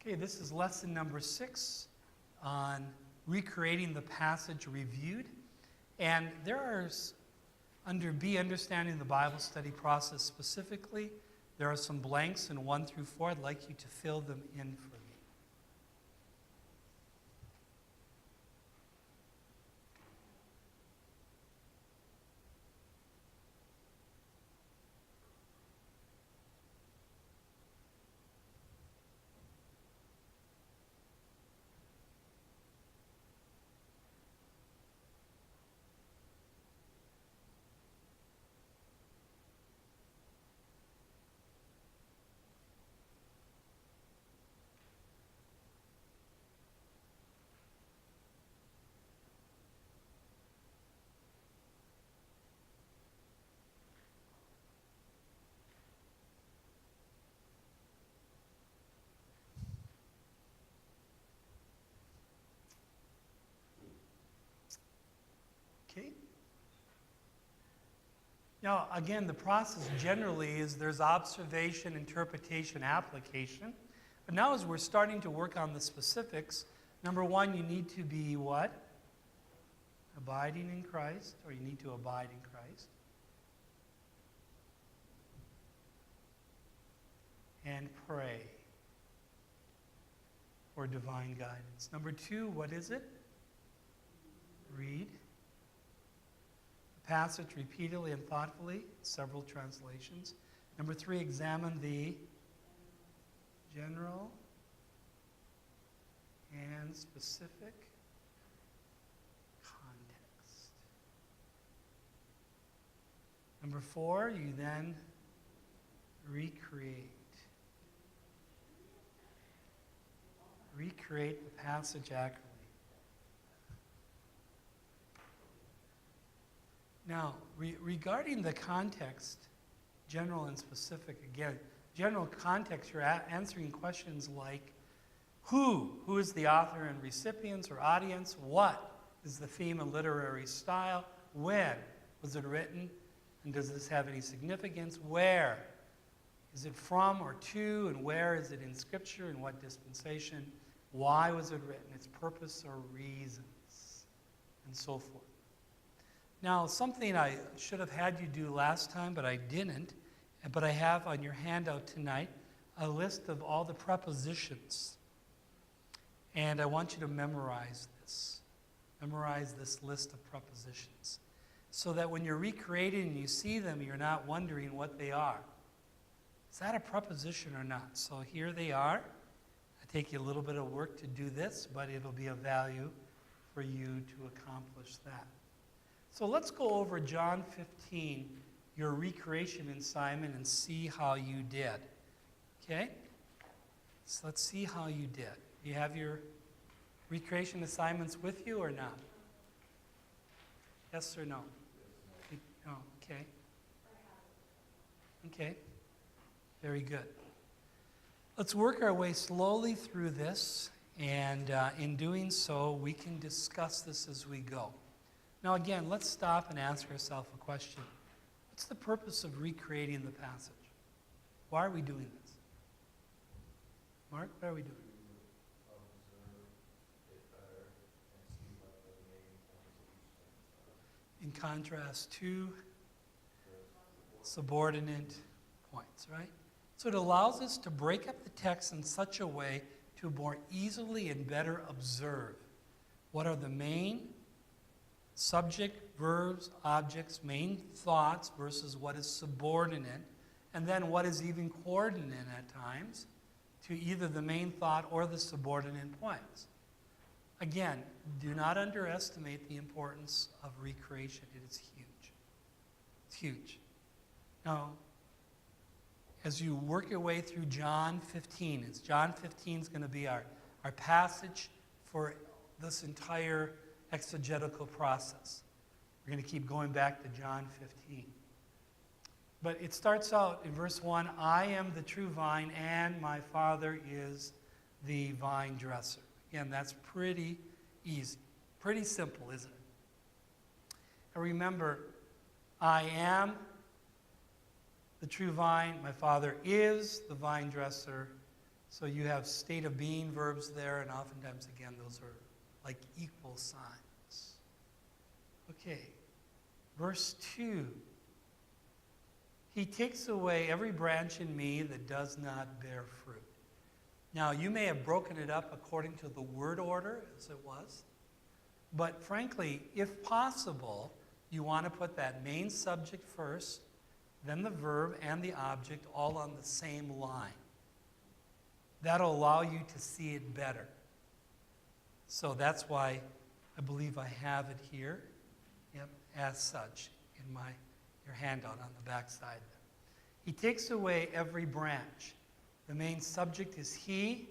Okay, this is lesson number 6 on recreating the passage reviewed. And there are, under B, understanding the Bible study process specifically, there are some blanks in 1 through 4. I'd like you to fill them in for me. Okay. Now, again, the process generally is there's observation, interpretation, application. But now as we're starting to work on the specifics, number 1, you need to be what? Abiding in Christ, or you need to abide in Christ. And pray for divine guidance. Number 2, what is it? Read the passage repeatedly and thoughtfully, several translations. Number 3, examine the general and specific context. Number 4, you then recreate the passage accurately. Now, regarding the context, general and specific, again, general context, you're answering questions like who is the author and recipients or audience? What is the theme and literary style? When was it written? And does this have any significance? Where is it from or to? And where is it in Scripture? And what dispensation? Why was it written? Its purpose or reasons? And so forth. Now, something I should have had you do last time, but I didn't, but I have on your handout tonight a list of all the prepositions. And I want you to memorize this. Memorize this list of prepositions. So that when you're recreating and you see them, you're not wondering what they are. Is that a preposition or not? So here they are. I take you a little bit of work to do this, but it'll be of value for you to accomplish that. So let's go over John 15, your recreation assignment, and see how you did. Okay? So let's see how you did. Do you have your recreation assignments with you or not? Yes or no? No, okay. Okay. Very good. Let's work our way slowly through this, and in doing so, we can discuss this as we go. Now again, let's stop and ask ourselves a question. What's the purpose of recreating the passage? Why are we doing this? Mark, why are we doing it? In contrast to subordinate points, right? So it allows us to break up the text in such a way to more easily and better observe what are the main subject, verbs, objects, main thoughts versus what is subordinate, and then what is even coordinate at times to either the main thought or the subordinate points. Again, do not underestimate the importance of recreation. It is huge. It's huge. Now, as you work your way through John 15, John 15 is going to be our passage for this entire exegetical process. We're going to keep going back to John 15. But it starts out in verse 1, I am the true vine and my Father is the vine dresser. Again, that's pretty easy. Pretty simple, isn't it? And remember, I am the true vine, my Father is the vine dresser, So you have state of being verbs there, and oftentimes, again, those are like equal signs. Okay, verse 2. He takes away every branch in me that does not bear fruit. Now, you may have broken it up according to the word order, as it was. But frankly, if possible, you want to put that main subject first, then the verb and the object all on the same line. That'll allow you to see it better. So that's why I believe I have it here, as such in your handout on the back side there. He takes away every branch. The main subject is he.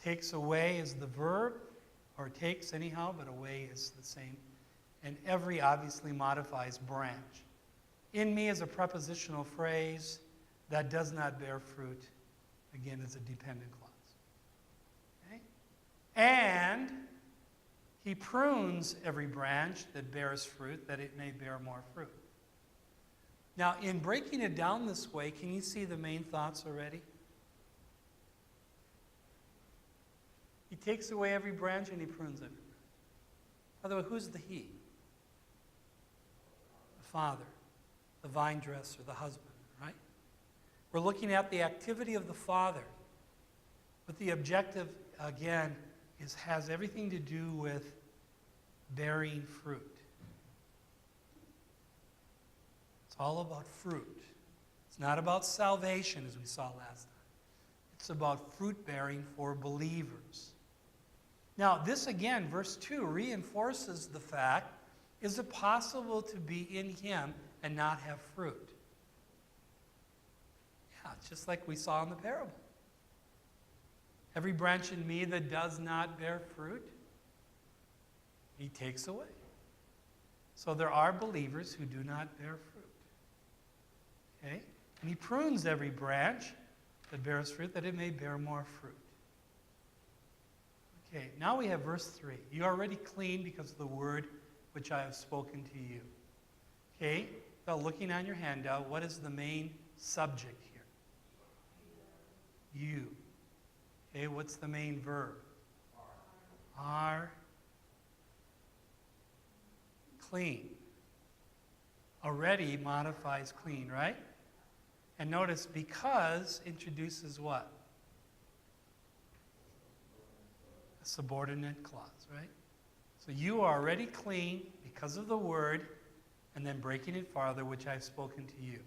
Takes away is the verb, or takes anyhow, but away is the same. And every obviously modifies branch. In me is a prepositional phrase that does not bear fruit. Again, it's a dependent clause. Okay? And he prunes every branch that bears fruit, that it may bear more fruit. Now, in breaking it down this way, can you see the main thoughts already? He takes away every branch and he prunes every branch. By the way, who's the he? The father, the vine dresser, the husband, right? We're looking at the activity of the father. But the objective, again, has everything to do with bearing fruit. It's all about fruit. It's not about salvation, as we saw last time. It's about fruit bearing for believers. Now, this again, verse 2, reinforces the fact, is it possible to be in him and not have fruit? Yeah, just like we saw in the parable. Every branch in me that does not bear fruit, he takes away. So there are believers who do not bear fruit. Okay? And he prunes every branch that bears fruit, that it may bear more fruit. Okay, now we have verse 3. You are already clean because of the word which I have spoken to you. Okay, so looking on your handout, what is the main subject here? You. Okay, what's the main verb? Are. Clean. Already modifies clean, right? And notice because introduces what? A subordinate clause, right? So you are already clean because of the word, and then breaking it farther, which I've spoken to you.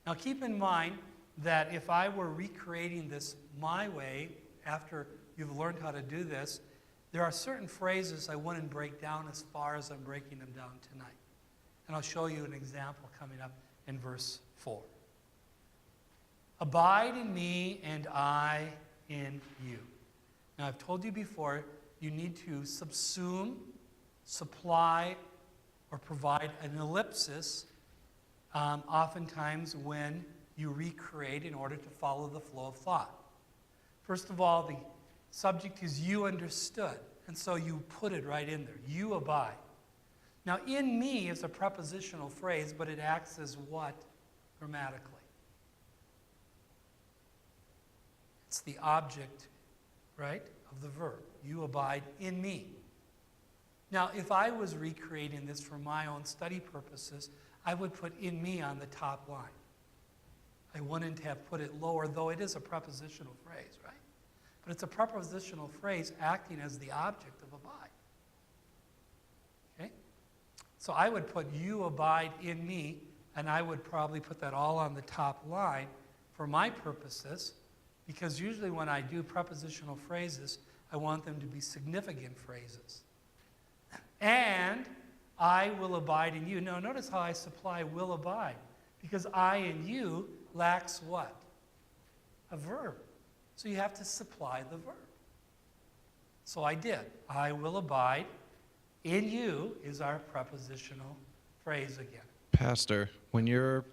Now keep in mind that if I were recreating this my way, after you've learned how to do this, there are certain phrases I wouldn't break down as far as I'm breaking them down tonight. And I'll show you an example coming up in verse 4. Abide in me and I in you. Now I've told you before, you need to subsume, supply, or provide an ellipsis oftentimes when you recreate in order to follow the flow of thought. First of all, the subject is you understood, and so you put it right in there. You abide. Now, in me is a prepositional phrase, but it acts as what grammatically? It's the object, right, of the verb. You abide in me. Now, if I was recreating this for my own study purposes, I would put in me on the top line. I wouldn't have put it lower, though it is a prepositional phrase, right? But it's a prepositional phrase acting as the object of abide. Okay? So I would put you abide in me, and I would probably put that all on the top line for my purposes, because usually when I do prepositional phrases, I want them to be significant phrases. And I will abide in you. Now, notice how I supply will abide, because I in you lacks what? A verb. So you have to supply the verb. So I did. I will abide in you is our prepositional phrase again. Pastor, when you're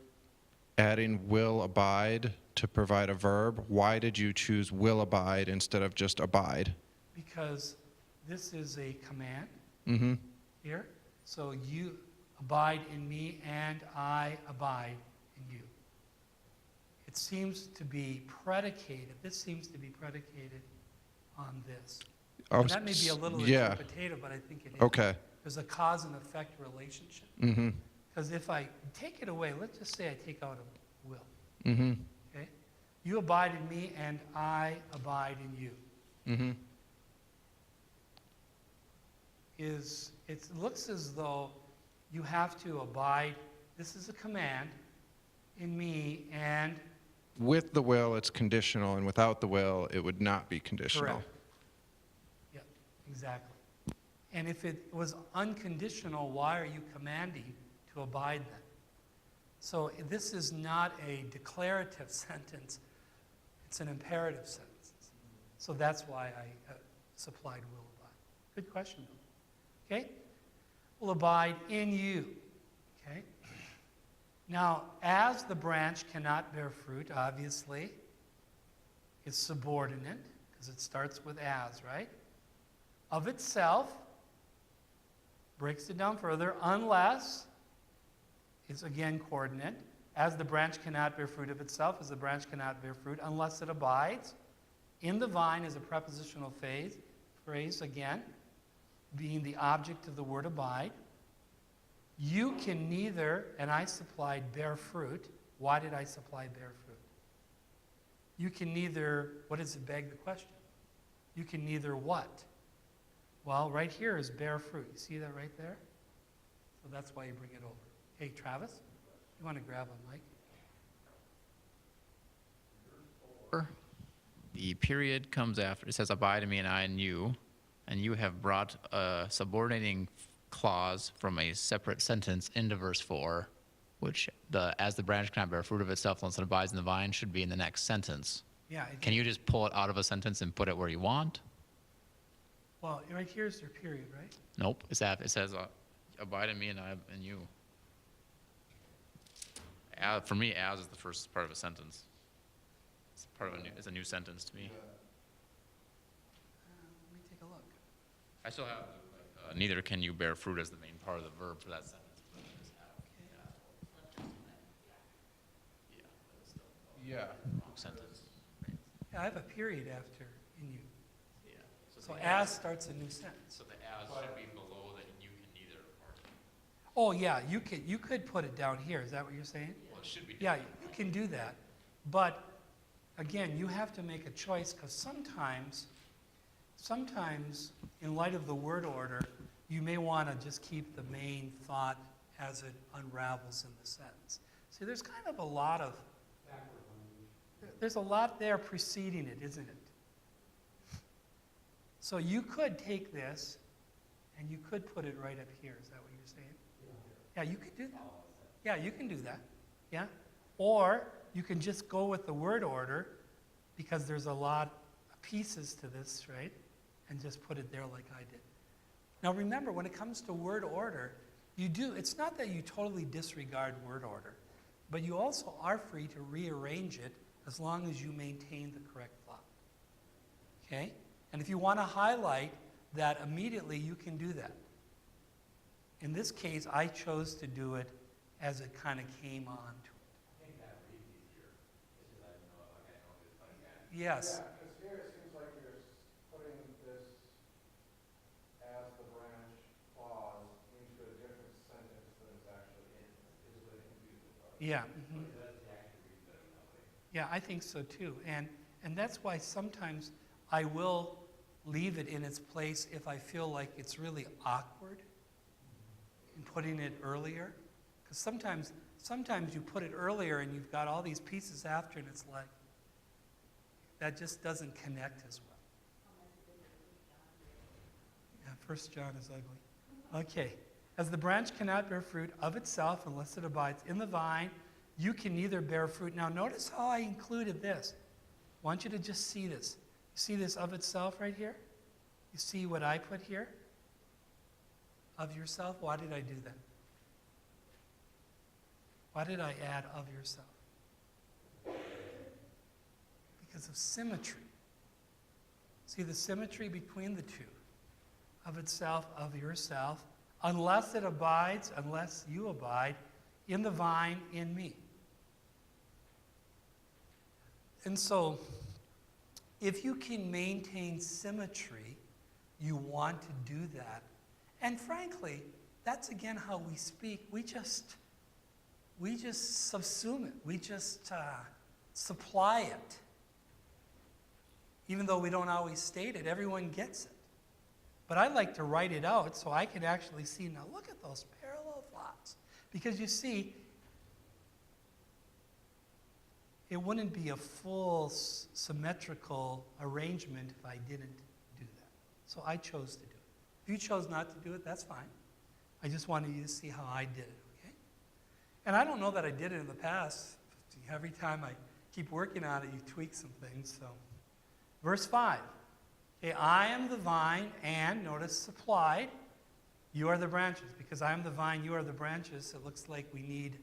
adding will abide to provide a verb, why did you choose will abide instead of just abide? Because this is a command Mm-hmm. here. So you abide in me and I abide in you. it seems to be predicated, this seems to be predicated on this. Oh, And that may be a little yeah, interpretative, but I think it is. okay. There's a cause and effect relationship. Mm-hmm, Because if I take it away, let's just say I take out a will, mm-hmm, okay? You abide in me and I abide in you. mm-hmm. It looks as though you have to abide, this is a command, in me and, With the will, it's conditional, and without the will, it would not be conditional. correct. Yep, exactly. And if it was unconditional, why are you commanding to abide then? So this is not a declarative sentence, it's an imperative sentence. So that's why I supplied will abide. Good question, though. Okay? Will abide in you. Okay? Now, as the branch cannot bear fruit, obviously, it's subordinate, because it starts with as, right? Of itself, breaks it down further, unless, is again coordinate, as the branch cannot bear fruit of itself, as the branch cannot bear fruit, unless it abides. In the vine is a prepositional phrase again, being the object of the word abide. You can neither, and I supplied bear fruit. Why did I supply bear fruit? You can neither, what does it beg the question? You can neither what? Well, right here is bear fruit. You see that right there? So that's why you bring it over. Hey, Travis, you want to grab a mic? The period comes after, it says abide in me and I in you, and you have brought a subordinating clause from a separate sentence into verse 4, which as the branch cannot bear fruit of itself unless it abides in the vine should be in the next sentence. Yeah. Can you just pull it out of a sentence and put it where you want? Well, right here is your period, right? Nope, it says abide in me and I in you. For me, as is the first part of a sentence. It's a new sentence to me. Let me take a look. I still have, neither can you bear fruit as the main part of the verb for that sentence. But I just have, yeah, but it's still Yeah. wrong sentence. Yeah, I have a period after in you. Yeah. So as starts a new sentence. So the as should be below that you can neither or. Oh, yeah, you could put it down here. Is that what you're saying? Well, it should be. Yeah, you can do that. But again, you have to make a choice because sometimes in light of the word order, you may want to just keep the main thought as it unravels in the sentence. See, there's kind of a lot of, there's a lot there preceding it, isn't it? So you could take this and you could put it right up here. Is that what you're saying? Yeah, you could do that. Yeah, you can do that. Yeah? Or you can just go with the word order because there's a lot of pieces to this, right? And just put it there like I did. Now remember, when it comes to word order, it's not that you totally disregard word order, but you also are free to rearrange it as long as you maintain the correct thought. Okay? And if you want to highlight that immediately, you can do that. In this case, I chose to do it as it kind of came on to it. I think that reads easier. It's just I know, like I know this, but again. Yes. Yeah, because here it seems like you're putting this as the branch clause into a different sentence than it's actually in, is the confusing part. Yeah. Mhm. It does actually read better that way. Yeah, I think so too. And that's why sometimes I will leave it in its place if I feel like it's really awkward in putting it earlier. Because sometimes you put it earlier and you've got all these pieces after and it's like, that just doesn't connect as well. Yeah, 1 John is ugly. Okay. As the branch cannot bear fruit of itself unless it abides in the vine, you can neither bear fruit. Now notice how I included this. I want you to just see this. You see this of itself right here? You see what I put here? Of yourself? Why did I do that? Why did I add of yourself? Because of symmetry. See the symmetry between the two. Of itself, of yourself, unless it abides, unless you abide, in the vine, in me. And so, if you can maintain symmetry, you want to do that. And frankly, that's again how we speak. We just subsume it. We just supply it. Even though we don't always state it, everyone gets it. But I like to write it out so I can actually see, now look at those parallel thoughts. Because you see, it wouldn't be a full symmetrical arrangement if I didn't do that. So I chose to do it. If you chose not to do it, that's fine. I just wanted you to see how I did it, okay? And I don't know that I did it in the past. Every time I keep working on it, you tweak some things. So, verse 5. Okay, I am the vine, and notice supplied. You are the branches. Because I am the vine, you are the branches. It looks like we need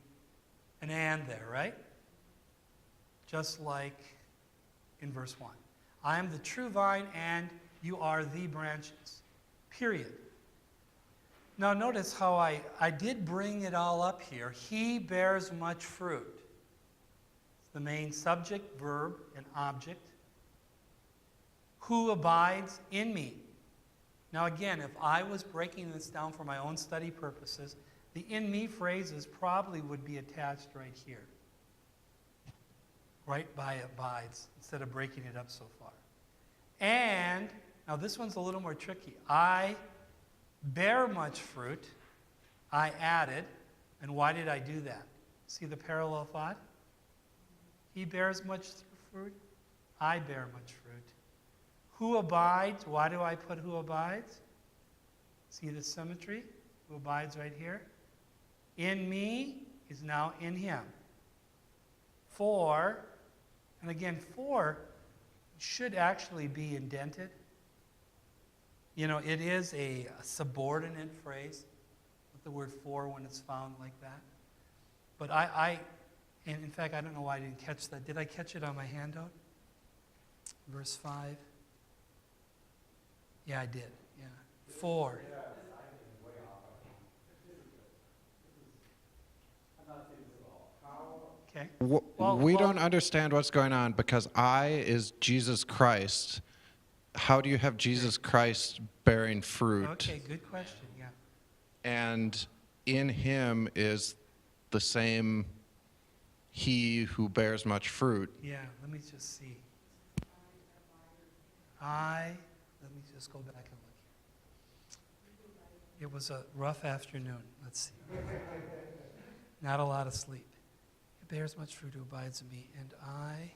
an and there, right? Just like in verse 1. I am the true vine, and you are the branches. Period. Now notice how I did bring it all up here. He bears much fruit. It's the main subject, verb, and object. Who abides in me. Now again, if I was breaking this down for my own study purposes, the in me phrases probably would be attached right here. Right by abides, instead of breaking it up so far. And, now this one's a little more tricky. I bear much fruit. I added. And why did I do that? See the parallel thought? He bears much fruit. I bear much fruit. Who abides? Why do I put who abides? See the symmetry? Who abides right here? In me is now in him. For, and again, for should actually be indented. You know, it is a subordinate phrase with the word for when it's found like that. But and in fact, I don't know why I didn't catch that. Did I catch it on my handout? Verse 5. Yeah, I did. Yeah. For. Yeah, I think it's way off. I'm not seeing this at all. How? Okay. We Well- don't understand what's going on because I is Jesus Christ. How do you have Jesus Christ bearing fruit? Okay, good question. Yeah. And in him is the same he who bears much fruit. Yeah, let me just see. Let me just go back and look here. It was a rough afternoon. Let's see. Not a lot of sleep. It bears much fruit who abides in me, and I.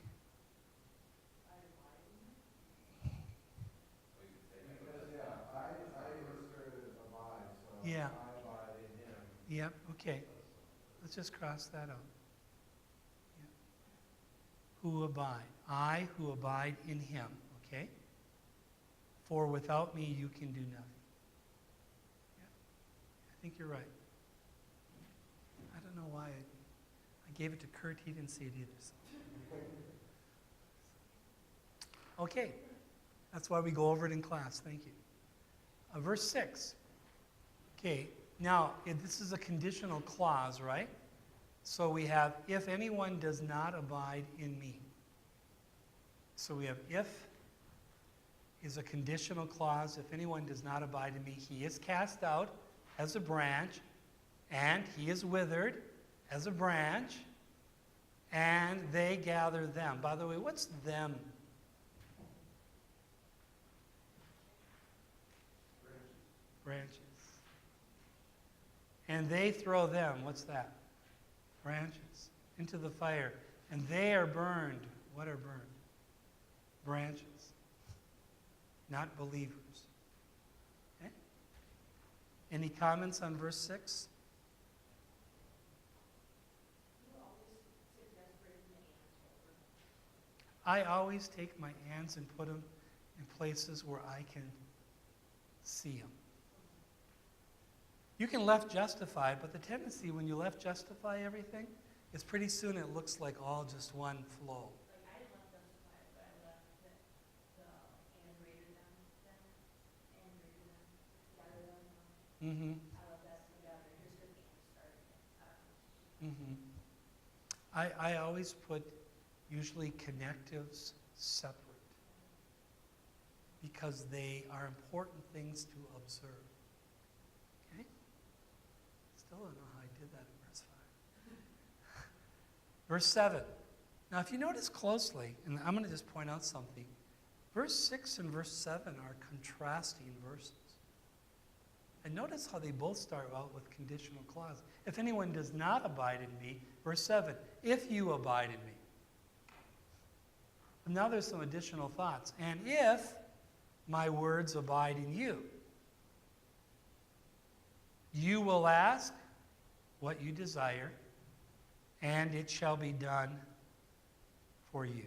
Because, yeah, I inserted abide, so Yeah. I abide in him. Yep, okay. Let's just cross that out. Yep. Who abide. I who abide in him, okay? For without me you can do nothing. Yeah. I think you're right. I don't know why I gave it to Kurt, he didn't see it either. So. Okay, that's why we go over it in class, thank you. Verse 6. Okay, now this is a conditional clause, right? So we have, if anyone does not abide in me. So we have if is a conditional clause. If anyone does not abide in me, he is cast out as a branch, and he is withered as a branch, and they gather them. By the way, what's them? Branches. And they throw them, what's that? Branches into the fire, and they are burned. What are burned? Branches. Not believers. Okay? Any comments on verse 6? I always take my hands and put them in places where I can see them. You can left justify, but the tendency when you left justify everything is pretty soon it looks like all just one flow. Like I left justify, but I left the and greater than, and greater than, together than. Mm-hmm. I left that together, just with and starting it. Mm-hmm. I always put usually connectives separate, because they are important things to observe. Okay? Still don't know how I did that in verse 5. Verse 7. Now, if you notice closely, and I'm going to just point out something, verse 6 and verse 7 are contrasting verses. And notice how they both start out with conditional clause. If anyone does not abide in me, verse 7, if you abide in me. And now there's some additional thoughts. And if my words abide in you, you will ask what you desire, and it shall be done for you.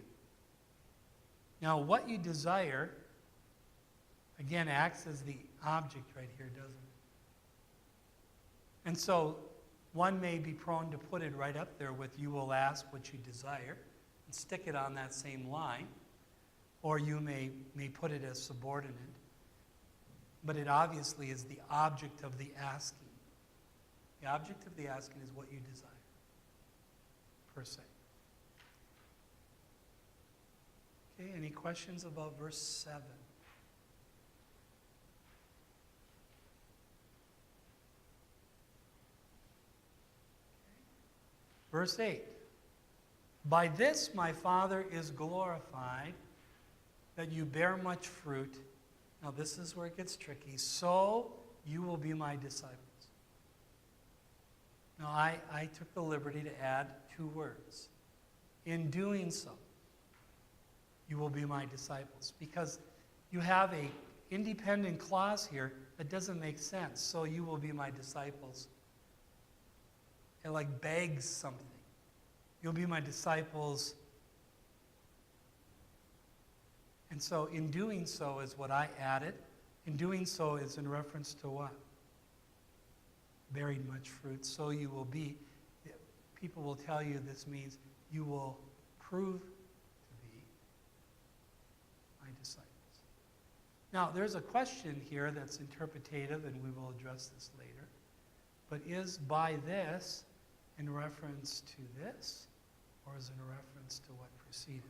Now, what you desire, again, acts as the object right here, doesn't it? And so one may be prone to put it right up there with you will ask what you desire and stick it on that same line, or you may put it as subordinate. But it obviously is the object of the asking. The object of the asking is what you desire, per se. Okay, any questions about verse 7? Verse 8. By this my Father is glorified, that you bear much fruit. Now this is where it gets tricky. So you will be my disciples. Now I took the liberty to add 2 words. In doing so, you will be my disciples. Because you have an independent clause here that doesn't make sense. So you will be my disciples. It like begs something. You'll be my disciples. And so in doing so is what I added. In doing so is in reference to what? Bearing much fruit. So you will be. People will tell you this means you will prove to be my disciples. Now, there's a question here that's interpretative, and we will address this later. But is by this in reference to this, or is it in reference to what preceded it?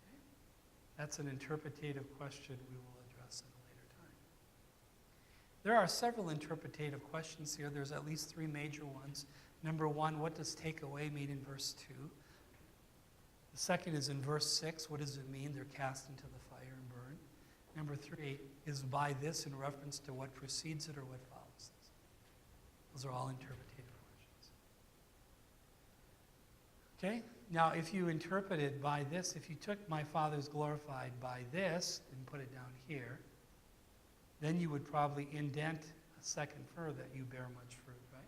Okay. That's an interpretative question we will address at a later time. There are several interpretative questions here. There's at least 3 major ones. Number 1, what does take away mean in verse 2? The second is in verse 6. What does it mean? They're cast into the fire and burned. Number 3 is by this in reference to what precedes it or what follows this. Those are all interpretative questions. Okay? Now, if you interpret it by this, if you took my Father's glorified by this and put it down here, then you would probably indent a second further that you bear much fruit, right?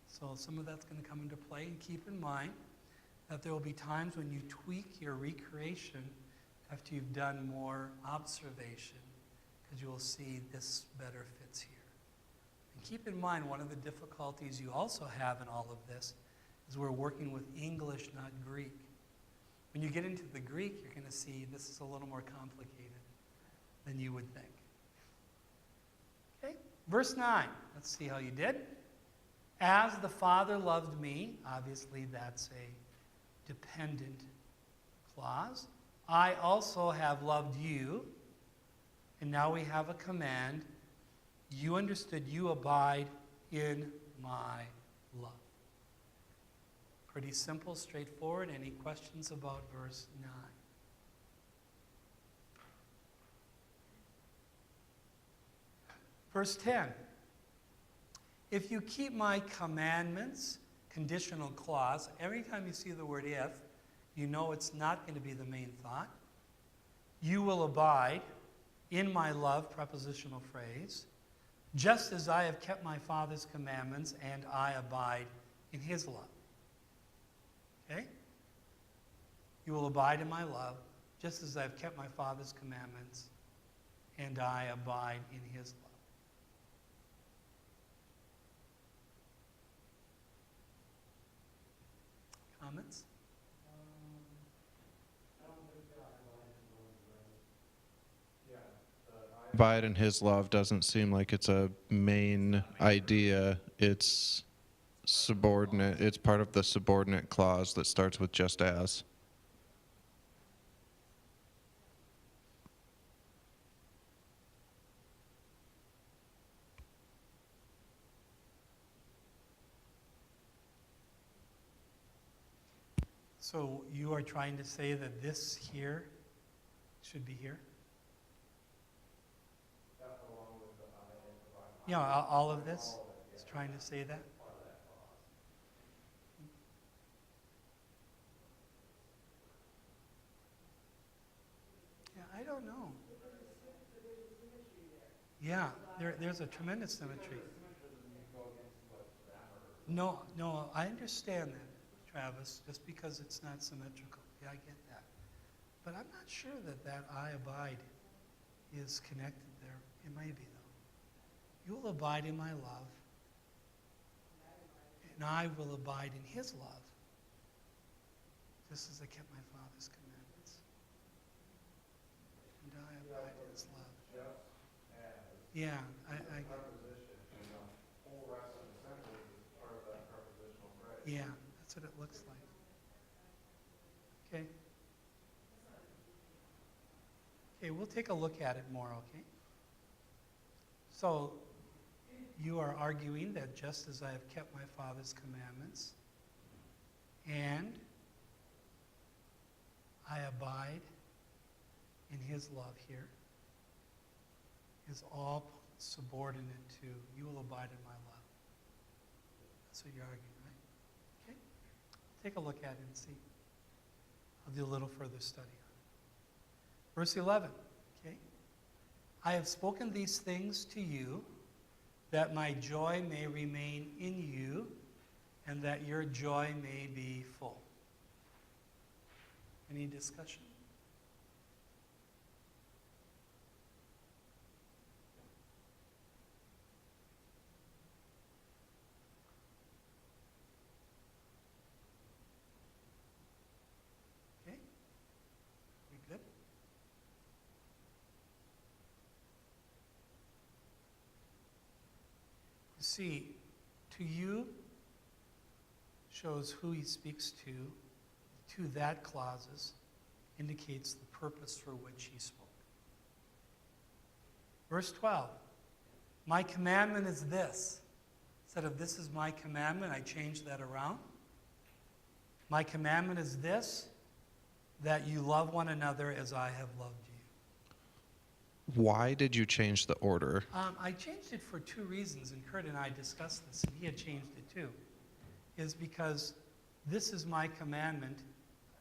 So some of that's going to come into play. And keep in mind that there will be times when you tweak your recreation after you've done more observation, because you will see this better fits here. And keep in mind, one of the difficulties you also have in all of this is we're working with English, not Greek. When you get into the Greek, you're going to see this is a little more complicated than you would think. Okay, verse 9. Let's see how you did. As the Father loved me, obviously that's a dependent clause. I also have loved you. And now we have a command. You understood, you abide in my love. Pretty simple, straightforward. Any questions about verse 9? Verse 10. If you keep my commandments, conditional clause, every time you see the word if, you know it's not going to be the main thought. You will abide in my love, prepositional phrase, just as I have kept my Father's commandments and I abide in his love. Okay? You will abide in my love, just as I've kept my Father's commandments and I abide in his love. Comments? I don't think that applies to those words. Yeah, abide in his love doesn't seem like it's a main idea. It's subordinate. It's part of the subordinate clause that starts with just as. So you are trying to say that this here should be here? That along with the I and provide. Yeah, all of this is trying to say that? Yeah, I don't know. Yeah, there's a tremendous symmetry. No, I understand that, Travis, just because it's not symmetrical. Yeah, I get that. But I'm not sure that that I abide is connected there. It may be, though. You will abide in my love, and I will abide in his love, just as I kept my Father's commandments. And I abide in his love. Yeah, I Preposition, and the whole rest of the sentence is part of that prepositional phrase. yeah, that's what it looks like. Okay. Okay, we'll take a look at it more, okay? So, you are arguing that just as I have kept my Father's commandments, and I abide in his love here, is all subordinate to you will abide in my love. That's what you're arguing, right? Okay? Take a look at it and see. I'll do a little further study on it. Verse 11, okay? I have spoken these things to you that my joy may remain in you and that your joy may be full. Any discussion? Okay? We good? You see, to you shows who he speaks to that clauses indicates the purpose for which he spoke. Verse 12, my commandment is this. Instead of this is my commandment, I changed that around. My commandment is this, that you love one another as I have loved you. Why did you change the order? I changed it for two reasons, and Kurt and I discussed this, and he had changed it too. Is because this is my commandment.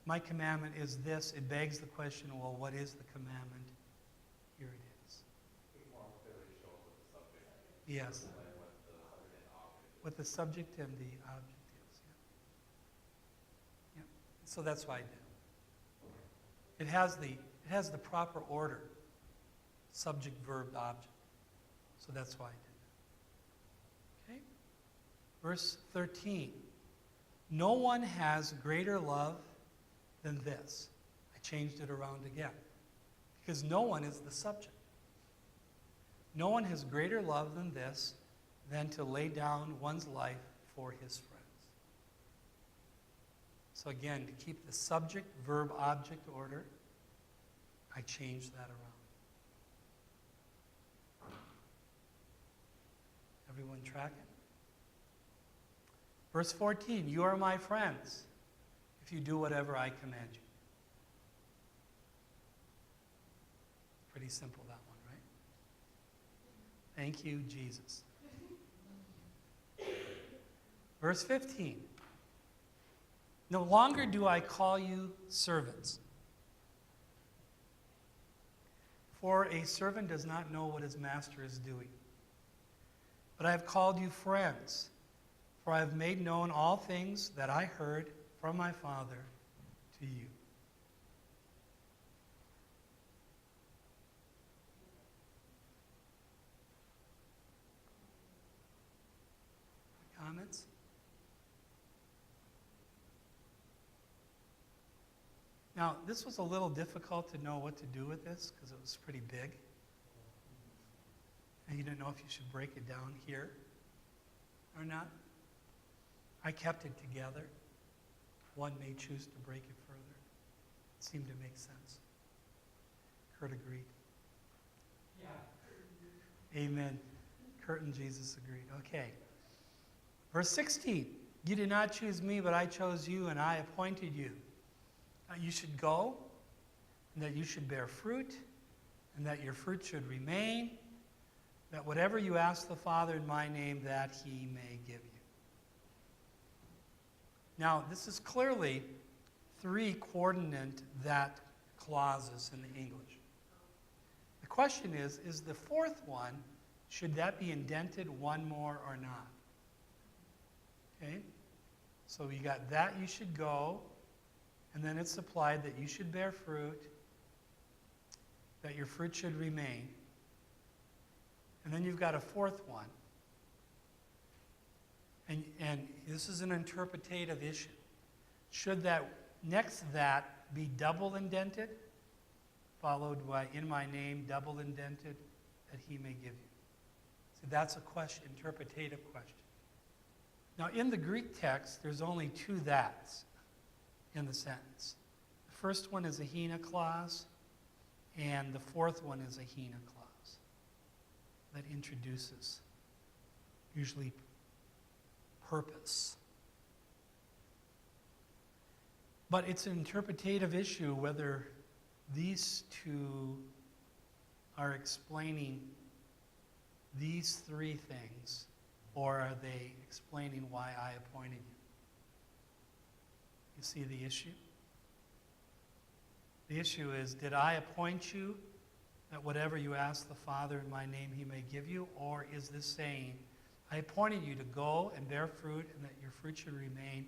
My commandment is this. It begs the question, well, what is the commandment? Here it is. Yes. What the subject and the object is. Yeah. So that's why I did it. It has the proper order. Subject, verb, object. So that's why I did it. Okay? Verse 13. No one has greater love than this. I changed it around again. Because no one is the subject. No one has greater love than this, than to lay down one's life for his friends. So again, to keep the subject, verb, object order, I changed that around. Everyone tracking? Verse 14, you are my friends if you do whatever I command you. Pretty simple, that one, right? Thank you, Jesus. Verse 15, no longer do I call you servants, for a servant does not know what his master is doing. But I have called you friends, for I have made known all things that I heard from my Father to you. Comments? Now, this was a little difficult to know what to do with this because it was pretty big. And you didn't know if you should break it down here or not. I kept it together. One may choose to break it further. It seemed to make sense. Kurt agreed. Yeah. Amen. Kurt and Jesus agreed. Okay. Verse 16. You did not choose me, but I chose you, and I appointed you. You should go, and that you should bear fruit, and that your fruit should remain, that whatever you ask the Father in my name, that he may give you. Now, this is clearly 3 coordinate that clauses in the English. The question is the 4th one, should that be indented one more or not? Okay? So you got that you should go, and then it's supplied that you should bear fruit, that your fruit should remain. And then you've got a 4th one. And this is an interpretative issue. Should that next that be double indented, followed by in my name, double indented, that he may give you? So that's a question, interpretative question. Now in the Greek text, there's only 2 that's in the sentence. The first one is a hina clause, and the 4th one is a hina clause that introduces, usually, purpose. But it's an interpretative issue whether these 2 are explaining these 3 things, or are they explaining why I appointed you? You see the issue? The issue is, did I appoint you that whatever you ask the Father in my name he may give you? Or is this saying, I appointed you to go and bear fruit and that your fruit should remain,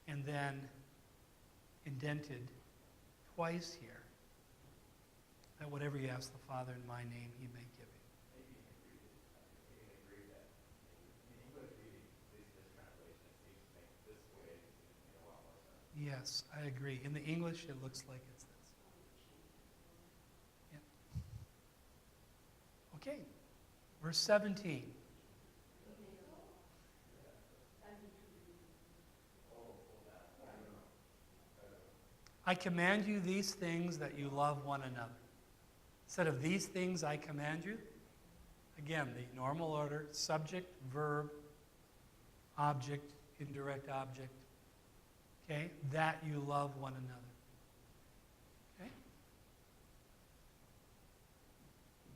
and then indented twice here, that whatever you ask the Father in my name he may give you? Maybe you can read it. You can agree that in English reading, at least this translation, it seems to make this way, it seems to make a lot more sense. Yes, I agree. In the English, it looks like it's this. Yep. Okay, verse 17. I command you these things that you love one another. Instead of these things I command you, again, the normal order, subject, verb, object, indirect object. Okay? That you love one another. Okay?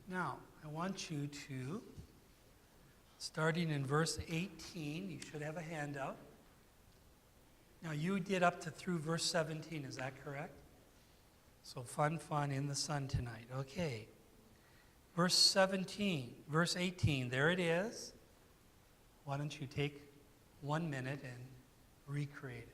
Now, I want you to, starting in verse 18, you should have a handout. Now, you did up to through verse 17, is that correct? So fun in the sun tonight. Okay. Verse 17, verse 18, there it is. Why don't you take 1 minute and recreate it?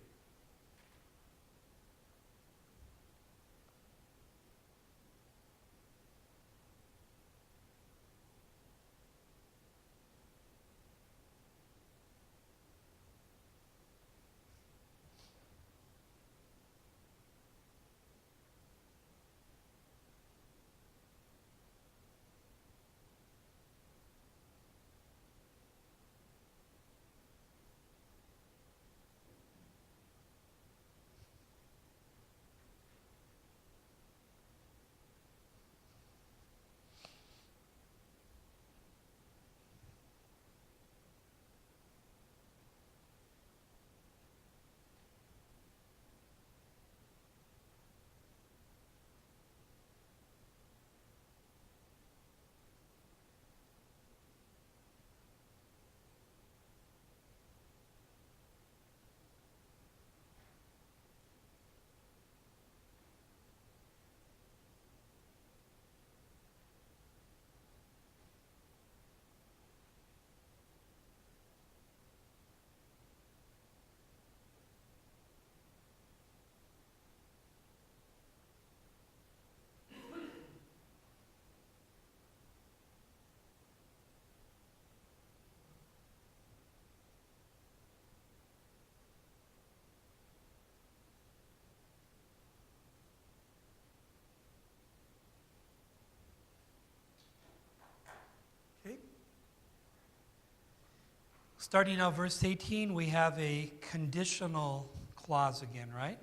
Starting out verse 18, we have a conditional clause again, right?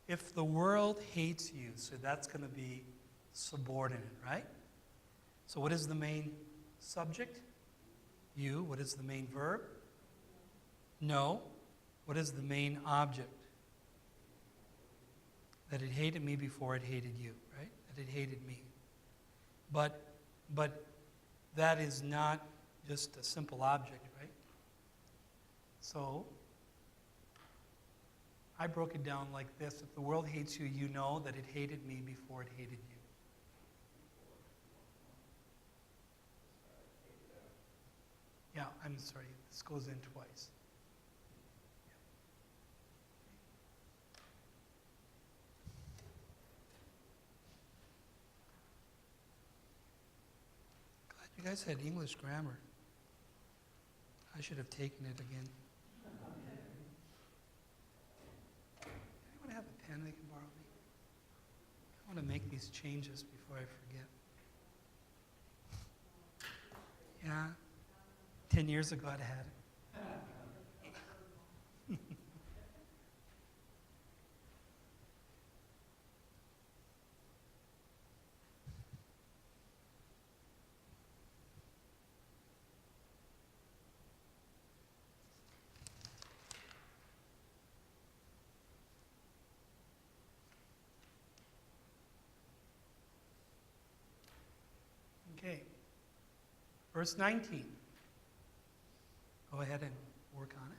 If the world hates you, so that's going to be subordinate, right? So what is the main subject? You. What is the main verb? No. What is the main object? That it hated me before it hated you, right? That it hated me. But that is not just a simple object, right? So I broke it down like this. If the world hates you, you know that it hated me before it hated you. Yeah, I'm sorry. This goes in twice. Glad you guys had English grammar. I should have taken it again. Anyone have a pen they can borrow me? I want to make these changes before I forget. Yeah, 10 years ago I'd had it. Okay. Verse 19. Go ahead and work on it.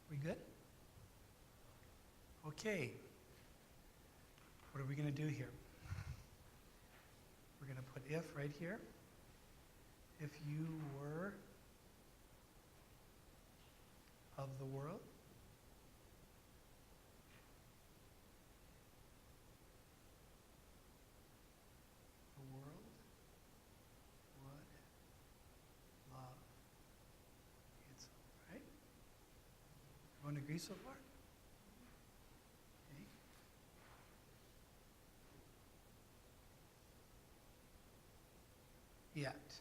We good? Okay. What are we going to do here? We're going to put if right here. If you were of the world, the world would love its own, right? Everyone agree so far? Okay. Yet.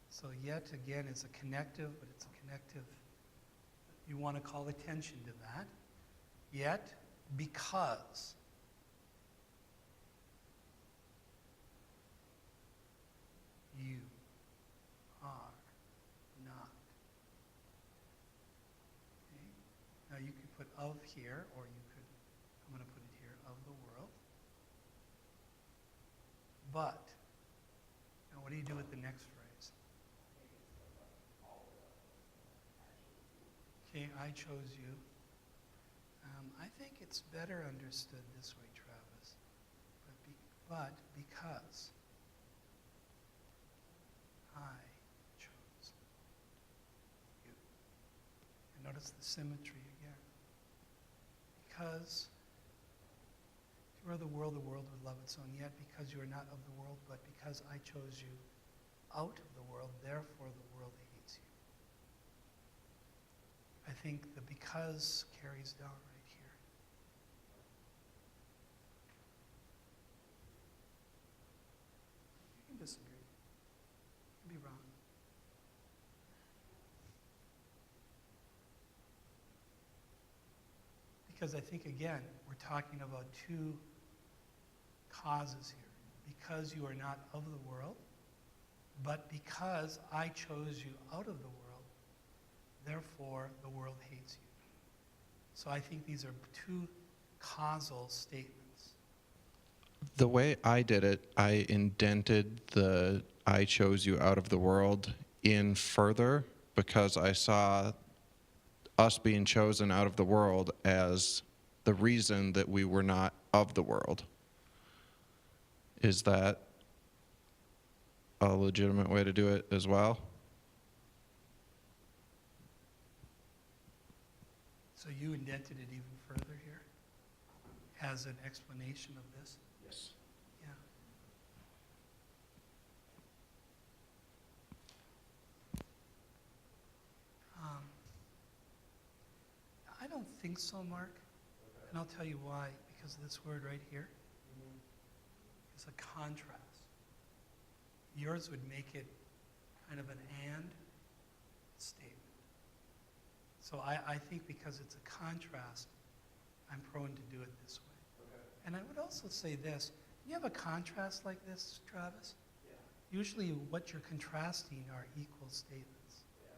So yet again is a connective, but it's a connective. You want to call attention to that. Yet, because. You are not you could put of here, or you could, I'm going to put it here, of the world. But, now what do you do with the next phrase? Okay, I chose you. I think it's better understood this way, Travis. But because I chose you. And notice the symmetry again. Because if you are the world would love its own. Yet because you are not of the world, but because I chose you out of the world, therefore the world hates you. I think the because carries down right here. You can disagree. You can be wrong. Because I think, again, we're talking about two causes here. Because you are not of the world, but because I chose you out of the world, therefore the world hates you. So I think these are two causal statements. The way I did it, I indented the I chose you out of the world in further because I saw us being chosen out of the world as the reason that we were not of the world. Is that a legitimate way to do it as well? So you indented it even further here as an explanation of this? Yes. Yeah. I don't think so, Mark. And I'll tell you why. Because this word right here is a contrast. Yours would make it kind of an and statement. So I think because it's a contrast, I'm prone to do it this way. Okay. And I would also say this, when you have a contrast like this, Travis, Yeah. usually what you're contrasting are equal statements. Yeah.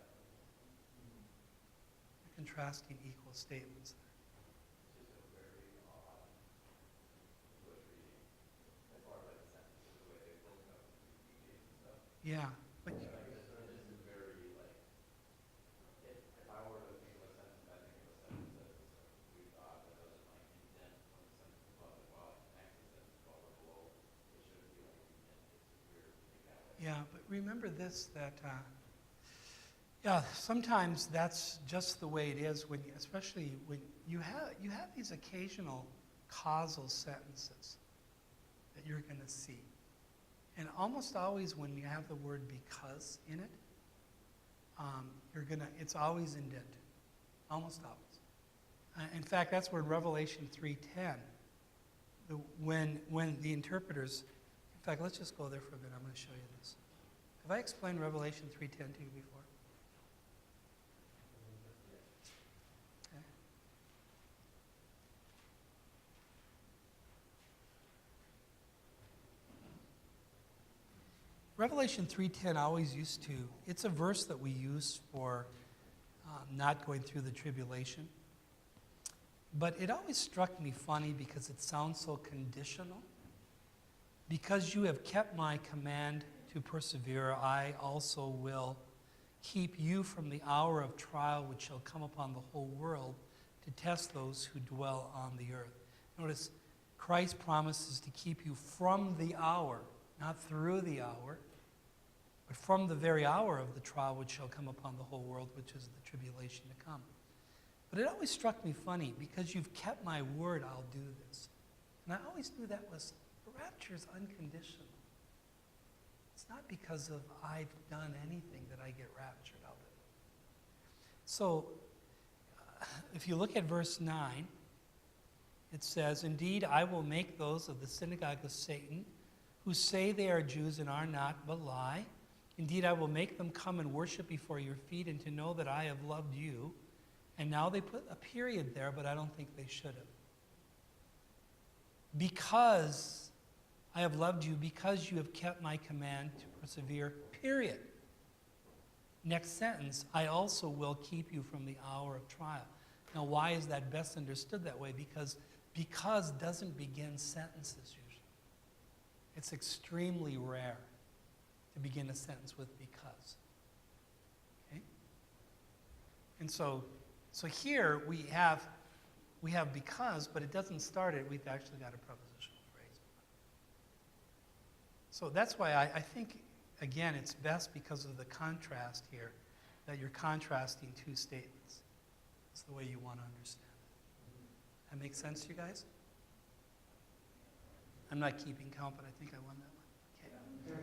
You're contrasting equal statements there. It's just a very odd English reading as far as like the sentences, the way they broken up into PJs and stuff. Yeah, but It just is very like, if I were to think of a sentence, I think of a sentence that is really odd, that doesn't like indent from the sentence above and while it connects the sentence above or below. It shouldn't be like indent. It's weird to think that way. yeah, but remember this, that yeah, sometimes that's just the way it is when, especially when you have these occasional causal sentences that you're going to see. And almost always when you have the word because in it, it's always indented, almost always. In fact, that's where Revelation 3:10, when the interpreters, in fact, let's just go there for a minute. I'm going to show you this. Have I explained Revelation 3:10 to you before? Okay. Revelation 3:10 always used to, it's a verse that we use for not going through the tribulation. But it always struck me funny because it sounds so conditional. Because you have kept my command to persevere, I also will keep you from the hour of trial which shall come upon the whole world to test those who dwell on the earth. Notice, Christ promises to keep you from the hour, not through the hour, but from the very hour of the trial which shall come upon the whole world, which is the tribulation to come. But it always struck me funny, because you've kept my word, I'll do this. And I always knew that was, the rapture is unconditional. It's not because of I've done anything that I get raptured out of it. So, if you look at verse 9, it says, "Indeed, I will make those of the synagogue of Satan, who say they are Jews and are not, but lie. Indeed, I will make them come and worship before your feet, and to know that I have loved you." And now they put a period there, but I don't think they should have. "Because I have loved you, because you have kept my command to persevere," period. Next sentence, "I also will keep you from the hour of trial." Now, why is that best understood that way? Because doesn't begin sentences usually. It's extremely rare to begin a sentence with because. Okay? And so here we have because, but it doesn't start it. We've actually got a prepositional phrase. So that's why I think, again, it's best because of the contrast here, that you're contrasting two statements. It's the way you want to understand it. That makes sense to you guys? I'm not keeping count, but I think I won that one.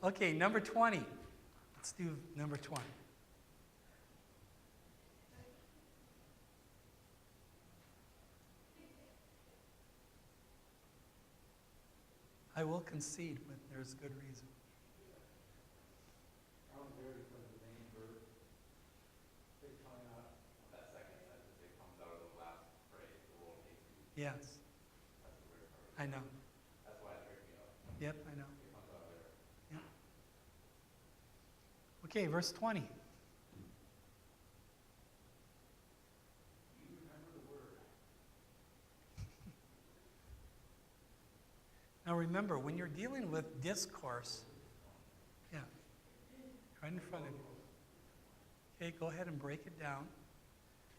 Okay. Okay, number 20. Let's do number 20. I will concede when there's good reason. Sounds good because the main verb, big coming out. That second sentence, it comes out of the last phrase, the lowercase u. Yes, That's the weird part. I know. That's why it tripped me up. Yep, I know. It comes out there. Yep. Okay, verse 20. You remember the word. Now remember, when you're dealing with discourse, yeah, right in front of you. Okay, go ahead and break it down.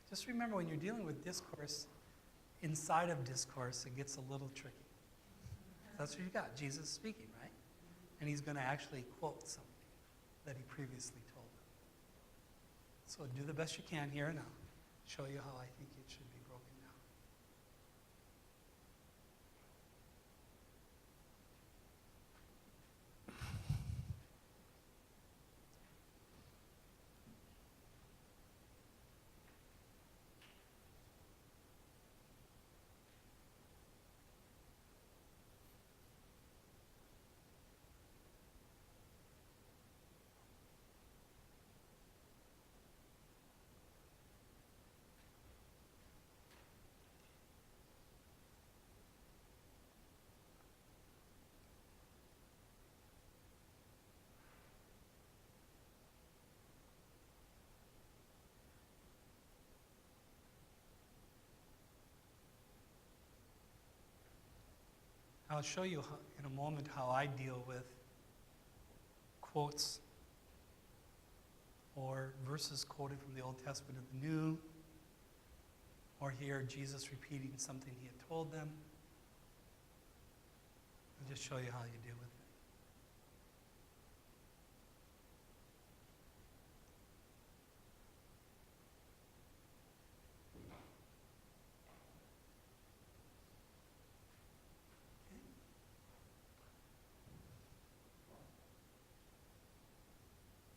Just remember, when you're dealing with discourse, inside of discourse, it gets a little tricky. That's what you got, Jesus speaking, right? And he's going to actually quote something that he previously told them. So do the best you can here, and I'll show you how I think it should be broken down. I'll show you in a moment how I deal with quotes or verses quoted from the Old Testament and the New, or here Jesus repeating something he had told them. I'll just show you how you deal with it.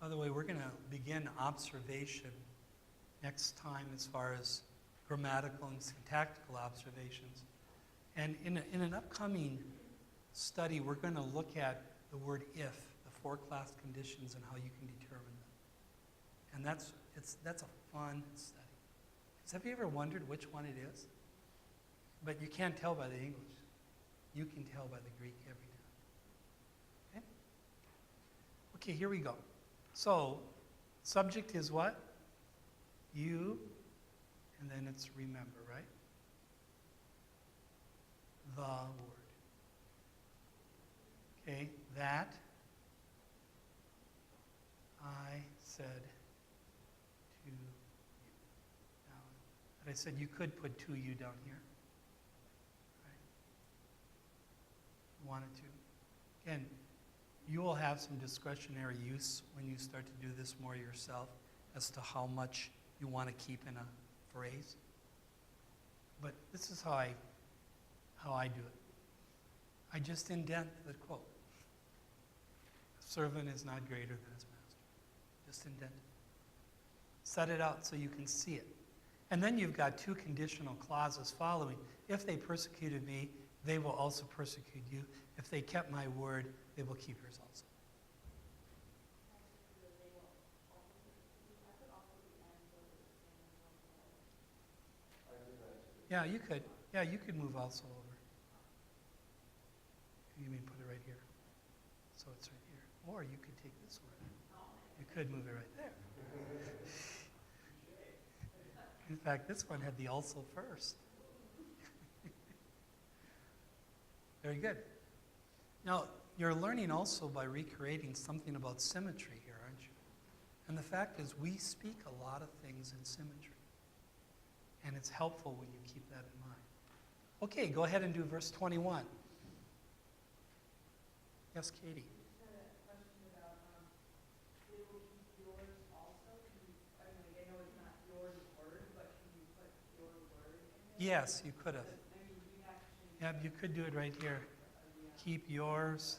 By the way, we're going to begin observation next time as far as grammatical and syntactical observations. And in an upcoming study, we're going to look at the word if, the four class conditions, and how you can determine them. And that's a fun study. Have you ever wondered which one it is? But you can't tell by the English. You can tell by the Greek every time. Okay? Okay, here we go. So, subject is what? You, and then it's remember, right? The word. Okay, that I said to you. Now, but I said you could put to you down here. Right? If you wanted to. Again, you will have some discretionary use when you start to do this more yourself as to how much you want to keep in a phrase. But this is how I do it. I just indent the quote. A servant is not greater than his master. Just indent it. Set it out so you can see it. And then you've got two conditional clauses following. If they persecuted me, they will also persecute you. If they kept my word, they will keep yours also. Yeah, you could. Yeah, you could move also over. You mean put it right here. So it's right here. Or you could take this word. You could move it right there. In fact, this one had the also first. Very good. Now, you're learning also by recreating something about symmetry here, aren't you? And the fact is, we speak a lot of things in symmetry. And it's helpful when you keep that in mind. Okay, go ahead and do verse 21. Yes, Katie? Just had a question about, they will keep yours also? Can you, I mean, I know it's not yours word, but can you put your word in there? Yes, you could have. I mean, you have to change. Yeah, you could do it right here. Keep yours.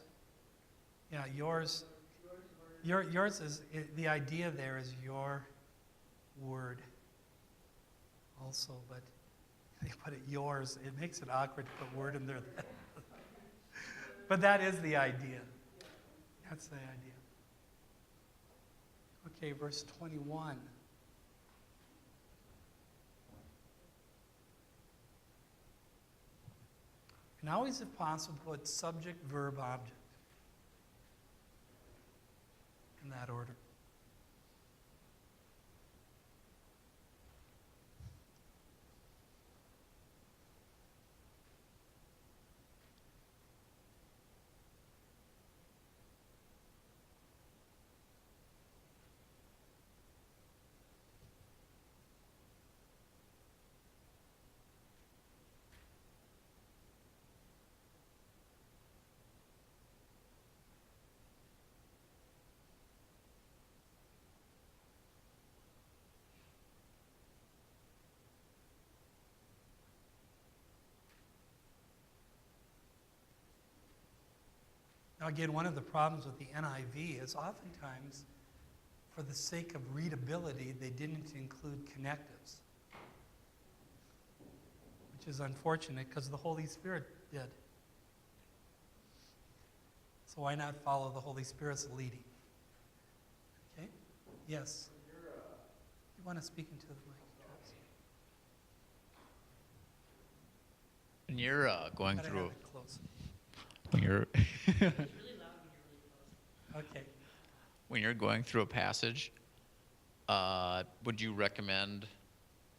Yeah, yours. Yours is, the idea there is your word also, but they put it yours. It makes it awkward to put word in there. But that is the idea. That's the idea. Okay, verse 21. And always, if possible, put subject, verb, object in that order. Now, again, one of the problems with the NIV is oftentimes, for the sake of readability, they didn't include connectives, which is unfortunate because the Holy Spirit did. So why not follow the Holy Spirit's leading? Okay? Yes? You want to speak into the mic, Travis? When you're going Gotta through, have it close. when you're Okay. when you're going through a passage, would you recommend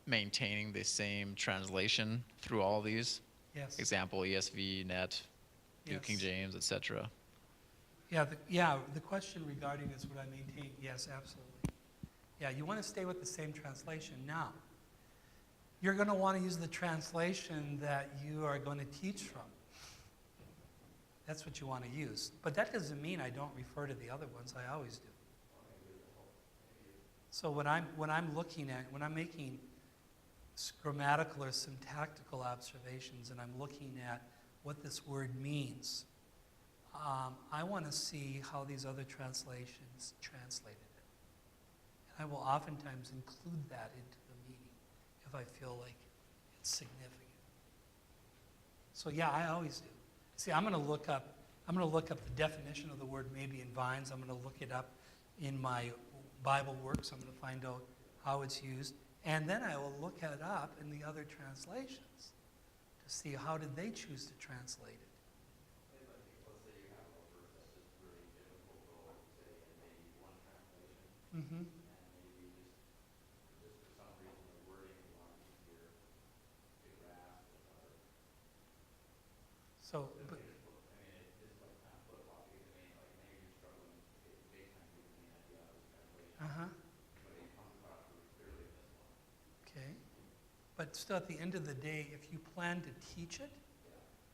maintaining the same translation through all these? Yes. Example, ESV, Net, New King Yes. James, etc. Yeah, the question regarding is would I maintain? Yes, absolutely. Yeah, you want to stay with the same translation. Now, you're going to want to use the translation that you are going to teach from. That's what you want to use. But that doesn't mean I don't refer to the other ones. I always do. So when I'm looking at, when I'm making grammatical or syntactical observations and I'm looking at what this word means, I want to see how these other translations translated it. And I will oftentimes include that into the meaning if I feel like it's significant. So yeah, I always do. See, I'm going to look up the definition of the word maybe in Vines. I'm going to look it up in my Bible works. I'm going to find out how it's used. And then I will look it up in the other translations to see how did they choose to translate it. Mm-hmm. So, but, uh-huh. Okay. But still, at the end of the day, if you plan to teach it,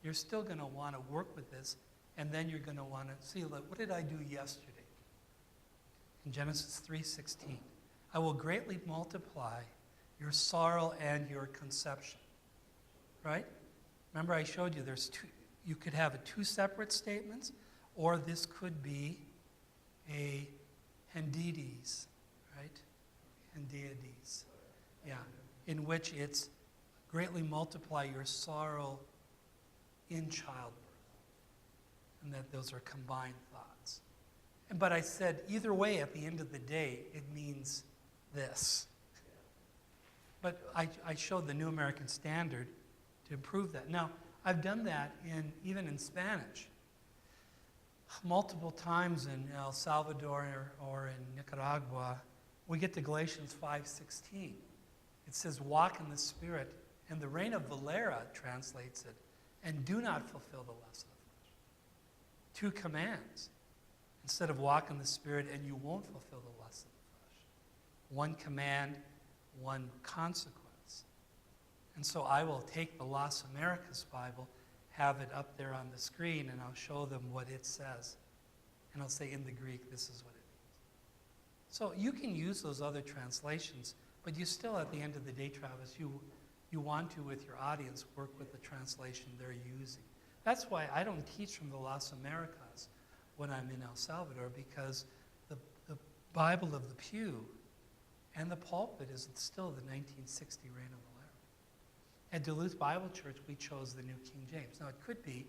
you're still going to want to work with this, and then you're going to want to see, like, what did I do yesterday? In Genesis 3:16, I will greatly multiply your sorrow and your conception. Right? Remember, I showed you there's two. You could have two separate statements, or this could be a hendides, right? Hendiades, yeah, in which it's greatly multiply your sorrow in childbirth, and that those are combined thoughts. But I said either way, at the end of the day, it means this. But I showed the New American Standard to improve that. Now, I've done that even in Spanish. Multiple times in El Salvador or in Nicaragua, we get to Galatians 5:16. It says, walk in the Spirit, and the Reina Valera translates it, and do not fulfill the lust of the flesh. Two commands. Instead of walk in the Spirit, and you won't fulfill the lust of the flesh. One command, one consequence. And so I will take the Las Americas Bible, have it up there on the screen, and I'll show them what it says. And I'll say in the Greek, this is what it means. So you can use those other translations, but you still, at the end of the day, Travis, you want to, with your audience, work with the translation they're using. That's why I don't teach from the Las Americas when I'm in El Salvador, because the Bible of the pew and the pulpit is still the 1960 Reina Valera. At Duluth Bible Church, we chose the New King James. Now, it could be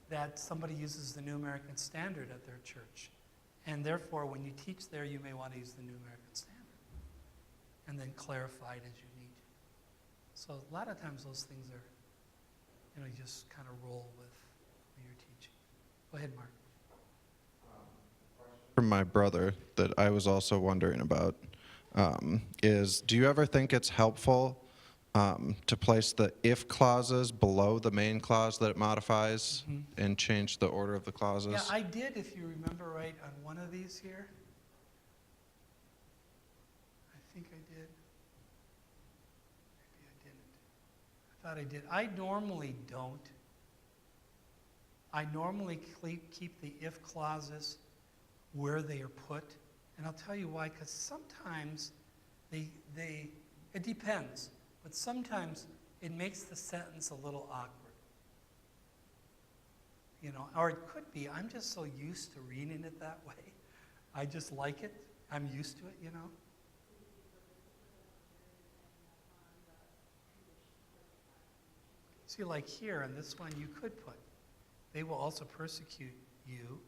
that somebody uses the New American Standard at their church, and therefore, when you teach there, you may want to use the New American Standard, and then clarify it as you need to. So a lot of times those things are, you just kind of roll with your teaching. Go ahead, Mark. From my brother that I was also wondering about is, do you ever think it's helpful to place the if clauses below the main clause that it modifies and change the order of the clauses? Yeah, I did, if you remember right, on one of these here. I think I did. Maybe I didn't. I thought I did. I normally don't. I normally keep the if clauses where they are put. And I'll tell you why, because sometimes it depends, but sometimes it makes the sentence a little awkward. Or it could be, I'm just so used to reading it that way. I just like it. I'm used to it, See, like here on this one, you could put, they will also persecute you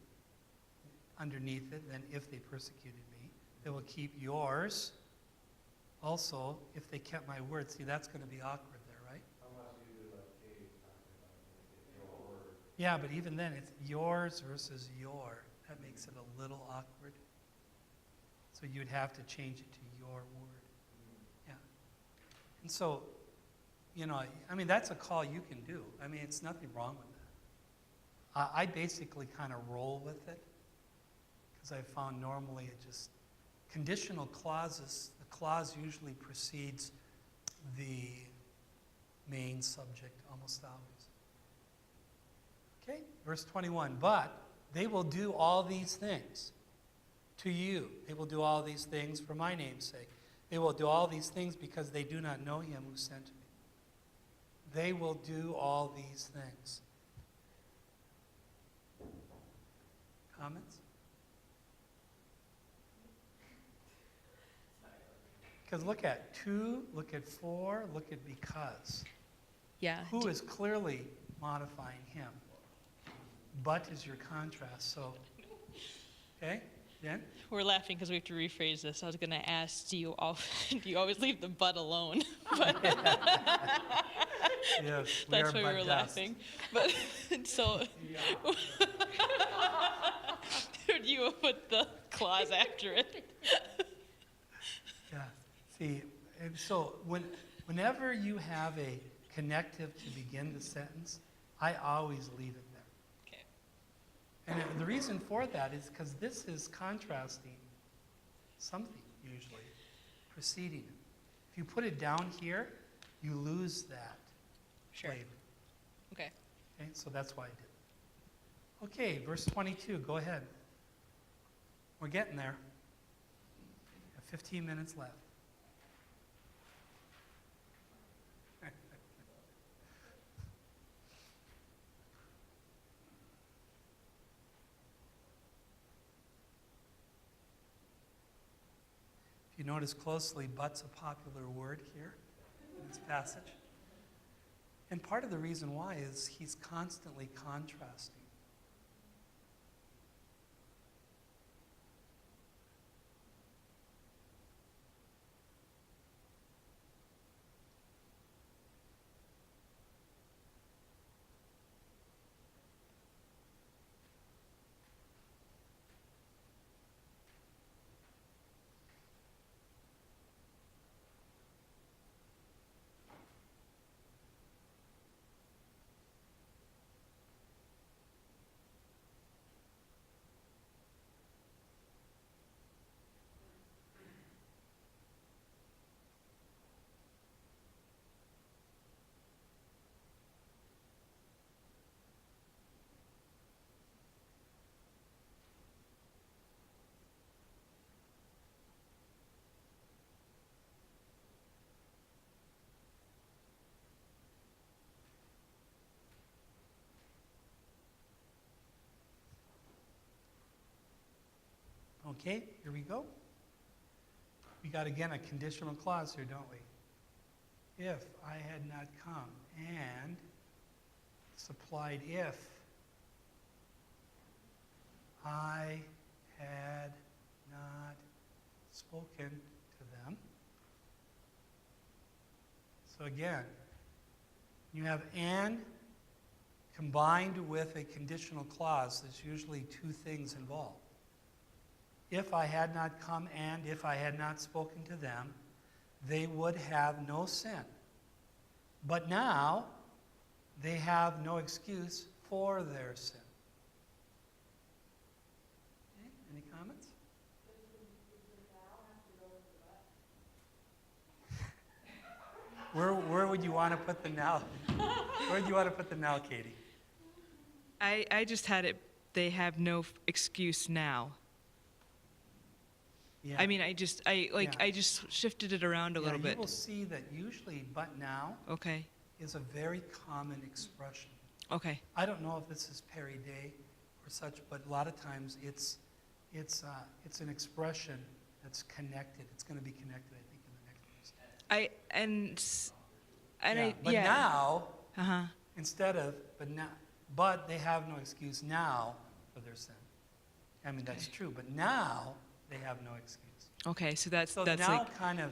underneath it. Then if they persecuted me, they will keep yours. Also, if they kept my word. See, that's going to be awkward there, right? Unless you do like Katie talking about, your word. Yeah, but even then, it's yours versus your. That makes it a little awkward. So you'd have to change it to your word. Yeah. And so, that's a call you can do. It's nothing wrong with that. I basically kind of roll with it, because I found normally it just, conditional clauses, the clause usually precedes the main subject almost always. Okay, verse 21, but they will do all these things to you. They will do all these things for my name's sake. They will do all these things because they do not know him who sent me. They will do all these things. Comments? Because look at 2, look at 4, look at because. Yeah. Who is clearly modifying him. But is your contrast. So, okay, Jen? We're laughing because we have to rephrase this. I was going to ask, do you always leave the but alone? But Yes, we that's are why we but were dust. laughing. But so you put the clause after it. Yeah. See, and so whenever you have a connective to begin the sentence, I always leave it there. Okay. And the reason for that is because this is contrasting something, usually, preceding it. If you put it down here, you lose that Sure. flavor. Okay. Okay, so that's why I did it. Okay, verse 22, go ahead. We're getting there. We have 15 minutes left. If you notice closely, but's a popular word here in this passage. And part of the reason why is he's constantly contrasting. Okay, here we go. We got again a conditional clause here, don't we? If I had not come and supplied if I had not spoken to them. So again, you have and combined with a conditional clause. There's usually two things involved. If I had not come and if I had not spoken to them, they would have no sin. But now, they have no excuse for their sin. Okay, any comments? Where would you want to put the now? Where do you want to put the now, Katie? I just had it, they have no excuse now. Yeah. I mean, I just shifted it around a little You bit. will see that usually "but now" Okay, is a very common expression. okay, I don't know if this is Perry Day or such, but a lot of times it's an expression that's connected. It's going to be connected, I think, in the next verse. But now, Uh-huh, instead of but they have no excuse now for their sin. I mean, that's true, but now they have no excuse. okay, so that's So like, now kind of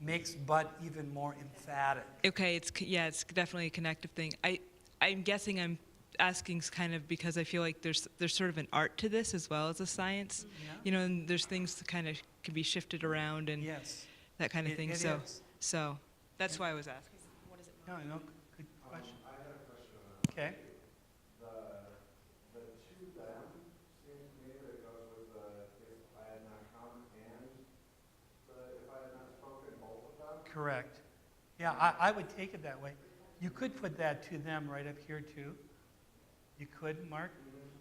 makes "but" even more emphatic. okay, it's definitely a connective thing. I'm guessing I'm asking kind of because I feel like there's sort of an art to this as well as a science. Yeah? You know, and there's things that kind of can be shifted around and Yes. that kind of thing. It So is. so that's why I was asking. No, no, good question. I had a question on that. Okay. The to them seems to me that it goes with the if I had not come and the if I had not spoken, both of them. Correct. Yeah, I would take it that way. You could put that "to them" right up here too. You could, Mark.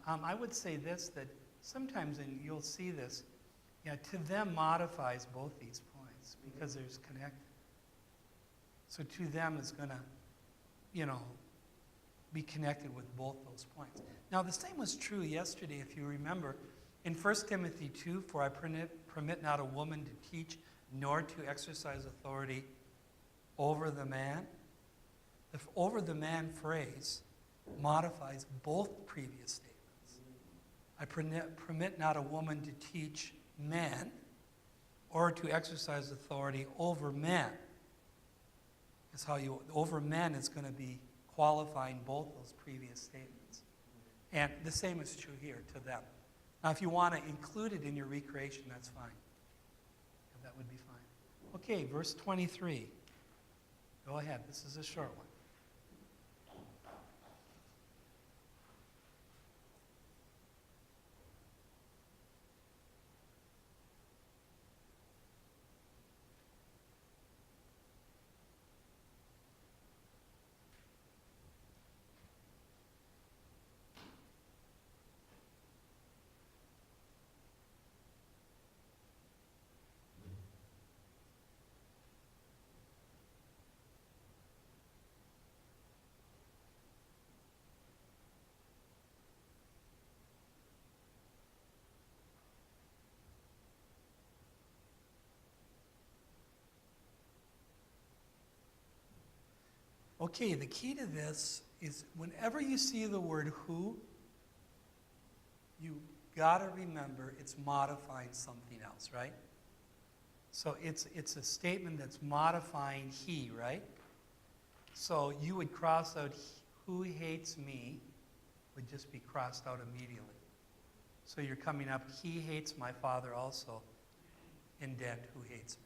I would say this, that sometimes, and you'll see this, yeah, "to them" modifies both these points because there's connected. So "to them" is going to, be connected with both those points. Now, the same was true yesterday, if you remember. In 1 Timothy 2, "For I permit not a woman to teach, nor to exercise authority over the man." The "over the man" phrase modifies both previous statements. I permit not a woman to teach men or to exercise authority over men. Is how over men is going to be qualifying both those previous statements. And the same is true here, "to them." Now, if you want to include it in your recreation, that's fine. That would be fine. Okay, verse 23. Go ahead. This is a short one. Okay, the key to this is whenever you see the word "who," you got to remember it's modifying something else, right? So it's a statement that's modifying "he," right? So you would cross out "who hates me" would just be crossed out immediately. So you're coming up, "he hates my Father also," indent, "who hates me."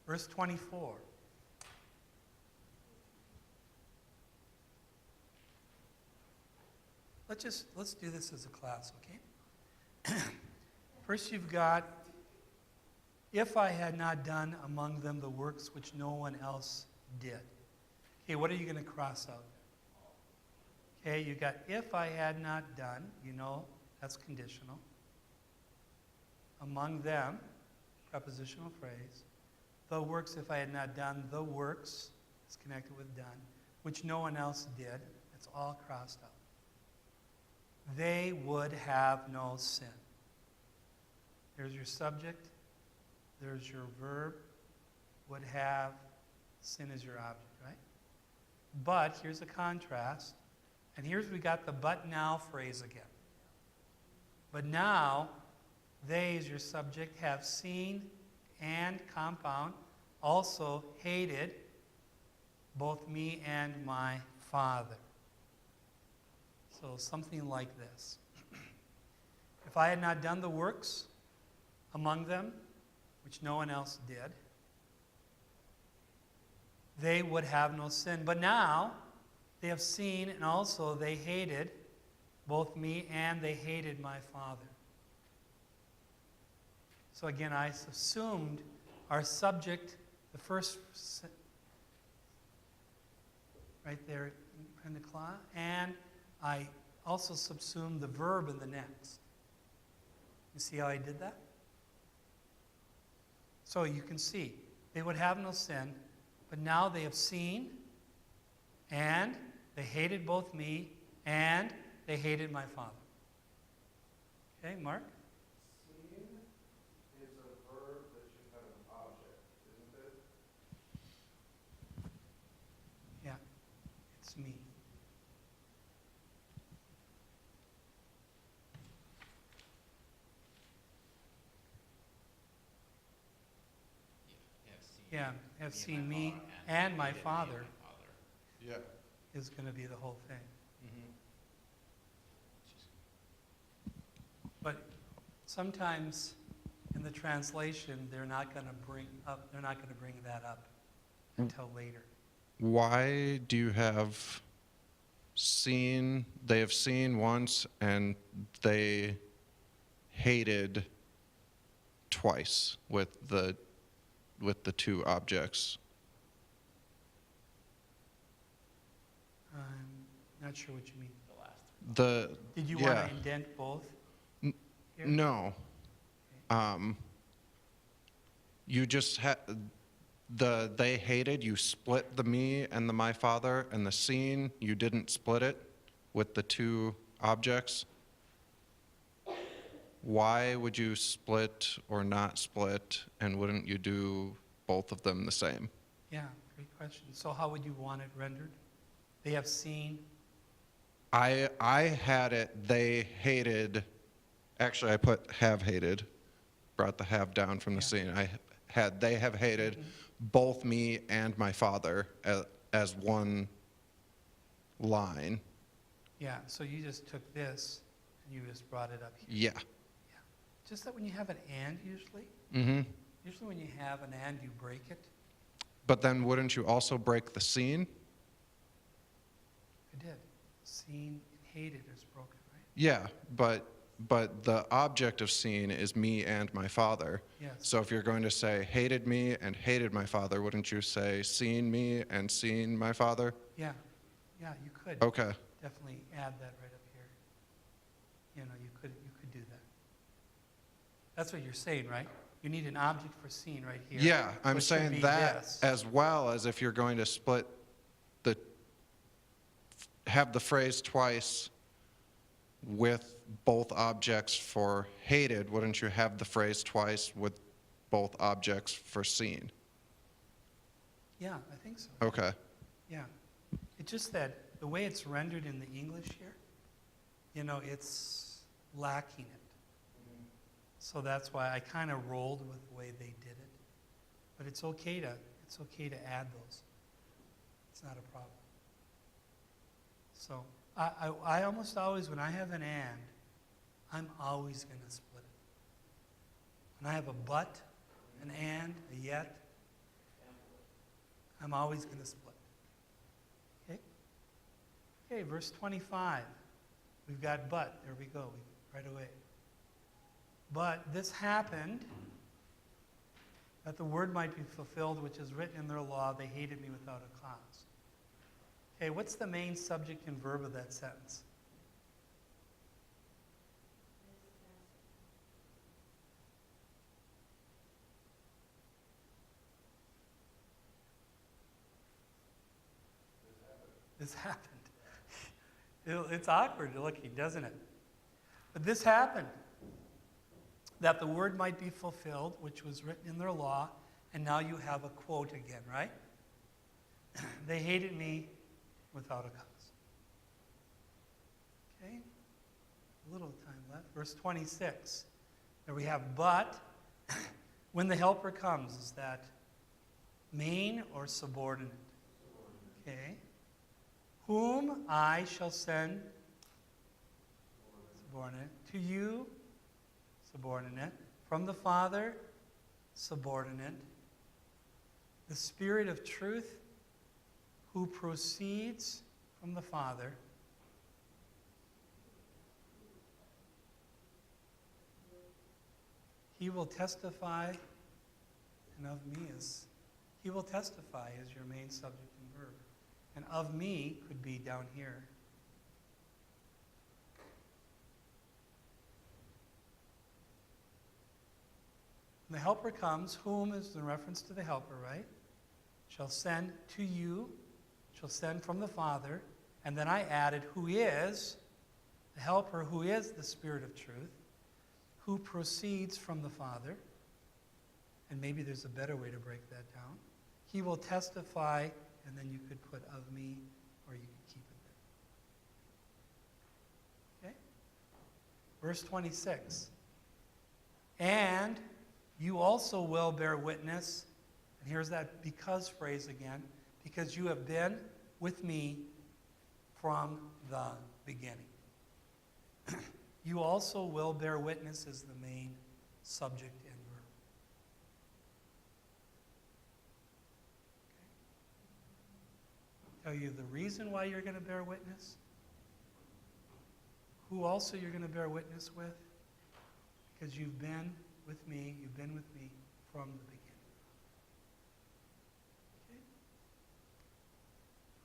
Verse 24. Let's do this as a class, okay? First you've got, "if I had not done among them the works which no one else did." Okay, what are you going to cross out? Okay, you got "if I had not done," that's conditional. Among them, prepositional phrase. The works, if I had not done the works, is connected with done, which no one else did. It's all crossed out. They would have no sin. There's your subject. There's your verb. Would have. Sin is your object, right? But here's a contrast. And here's we got the but now phrase again. But now, they as your subject have seen and compound, also hated both me and my Father. So something like this. If I had not done the works among them, which no one else did, they would have no sin. But now they have seen and also they hated both me and they hated my Father. So again, I assumed our subject, the first, right there in the clause, and I also subsumed the verb in the next. You see how I did that? So you can see, they would have no sin, but now they have seen, and they hated both me, and they hated my Father. Okay, Mark? Seen is a verb that should have an object, isn't it? Yeah, it's me. Yeah, have seen me and my Father Yeah. is going to be the whole thing. But sometimes in the translation, they're not going to bring that up until later. Why do you have seen, they have seen once and they hated twice with the two objects? I'm not sure what you mean. Did you want to indent both? Here? No. You just had they hated, you split the me and the my Father, and the seen, you didn't split it with the two objects. Why would you split or not split, and wouldn't you do both of them the same? Yeah, great question. So how would you want it rendered? They have seen. I had it, they hated, actually I put have hated, brought the have down from the Yeah. scene. I had, they have hated both me and my Father as one line. Yeah, so you just took this and you just brought it up here. Yeah. Just that when you have an and usually, Mm-hmm. usually when you have an and, you break it. But then wouldn't you also break the scene? I did. Seen and hated is broken, right? Yeah, but the object of seen is me and my Father. Yes. So if you're going to say hated me and hated my Father, wouldn't you say seen me and seen my Father? Yeah, yeah, you could Okay. definitely add that right up here. You know, you could do that. That's what you're saying, right? You need an object for seen right here. Yeah, I'm which should saying be that this. as well as if you're going to split have the phrase twice with both objects for hated, wouldn't you have the phrase twice with both objects for seen? Yeah, I think so. Okay. Yeah. It's just that the way it's rendered in the English here, you know, it's lacking it. So that's why I kind of rolled with the way they did it. But it's okay to add those. It's not a problem. So I almost always, when I have an and, I'm always going to split it. When I have a but, an and, a yet, I'm always going to split. Okay? Okay, verse 25. We've got but. There we go. Right away. But this happened that the word might be fulfilled, which is written in their law, they hated me without a cause. Okay, what's the main subject and verb of that sentence? this happened. It's awkward looking, doesn't it? But this happened, that the word might be fulfilled, which was written in their law, and now you have a quote again, right? They hated me without a cause. Okay? A little time left. Verse 26. There we have, but when the helper comes, is that main or subordinate? Okay. Whom I shall send, subordinate, to you, subordinate, from the Father, subordinate, the Spirit of truth, who proceeds from the Father, he will testify, and of me is, he will testify is your main subject and verb. And of me could be down here. When the helper comes, whom is in reference to the helper, right? Shall send to you, shall send from the Father, and then I added who is, the helper who is the Spirit of truth, who proceeds from the Father, and maybe there's a better way to break that down. He will testify, and then you could put of me, or you could keep it there. Okay? Verse 26. And you also will bear witness, and here's that because phrase again, because you have been with me from the beginning. You also will bear witness as the main subject and verb. Okay. Tell you the reason why you're going to bear witness. Who also you're going to bear witness with. Because you've been with me from the beginning.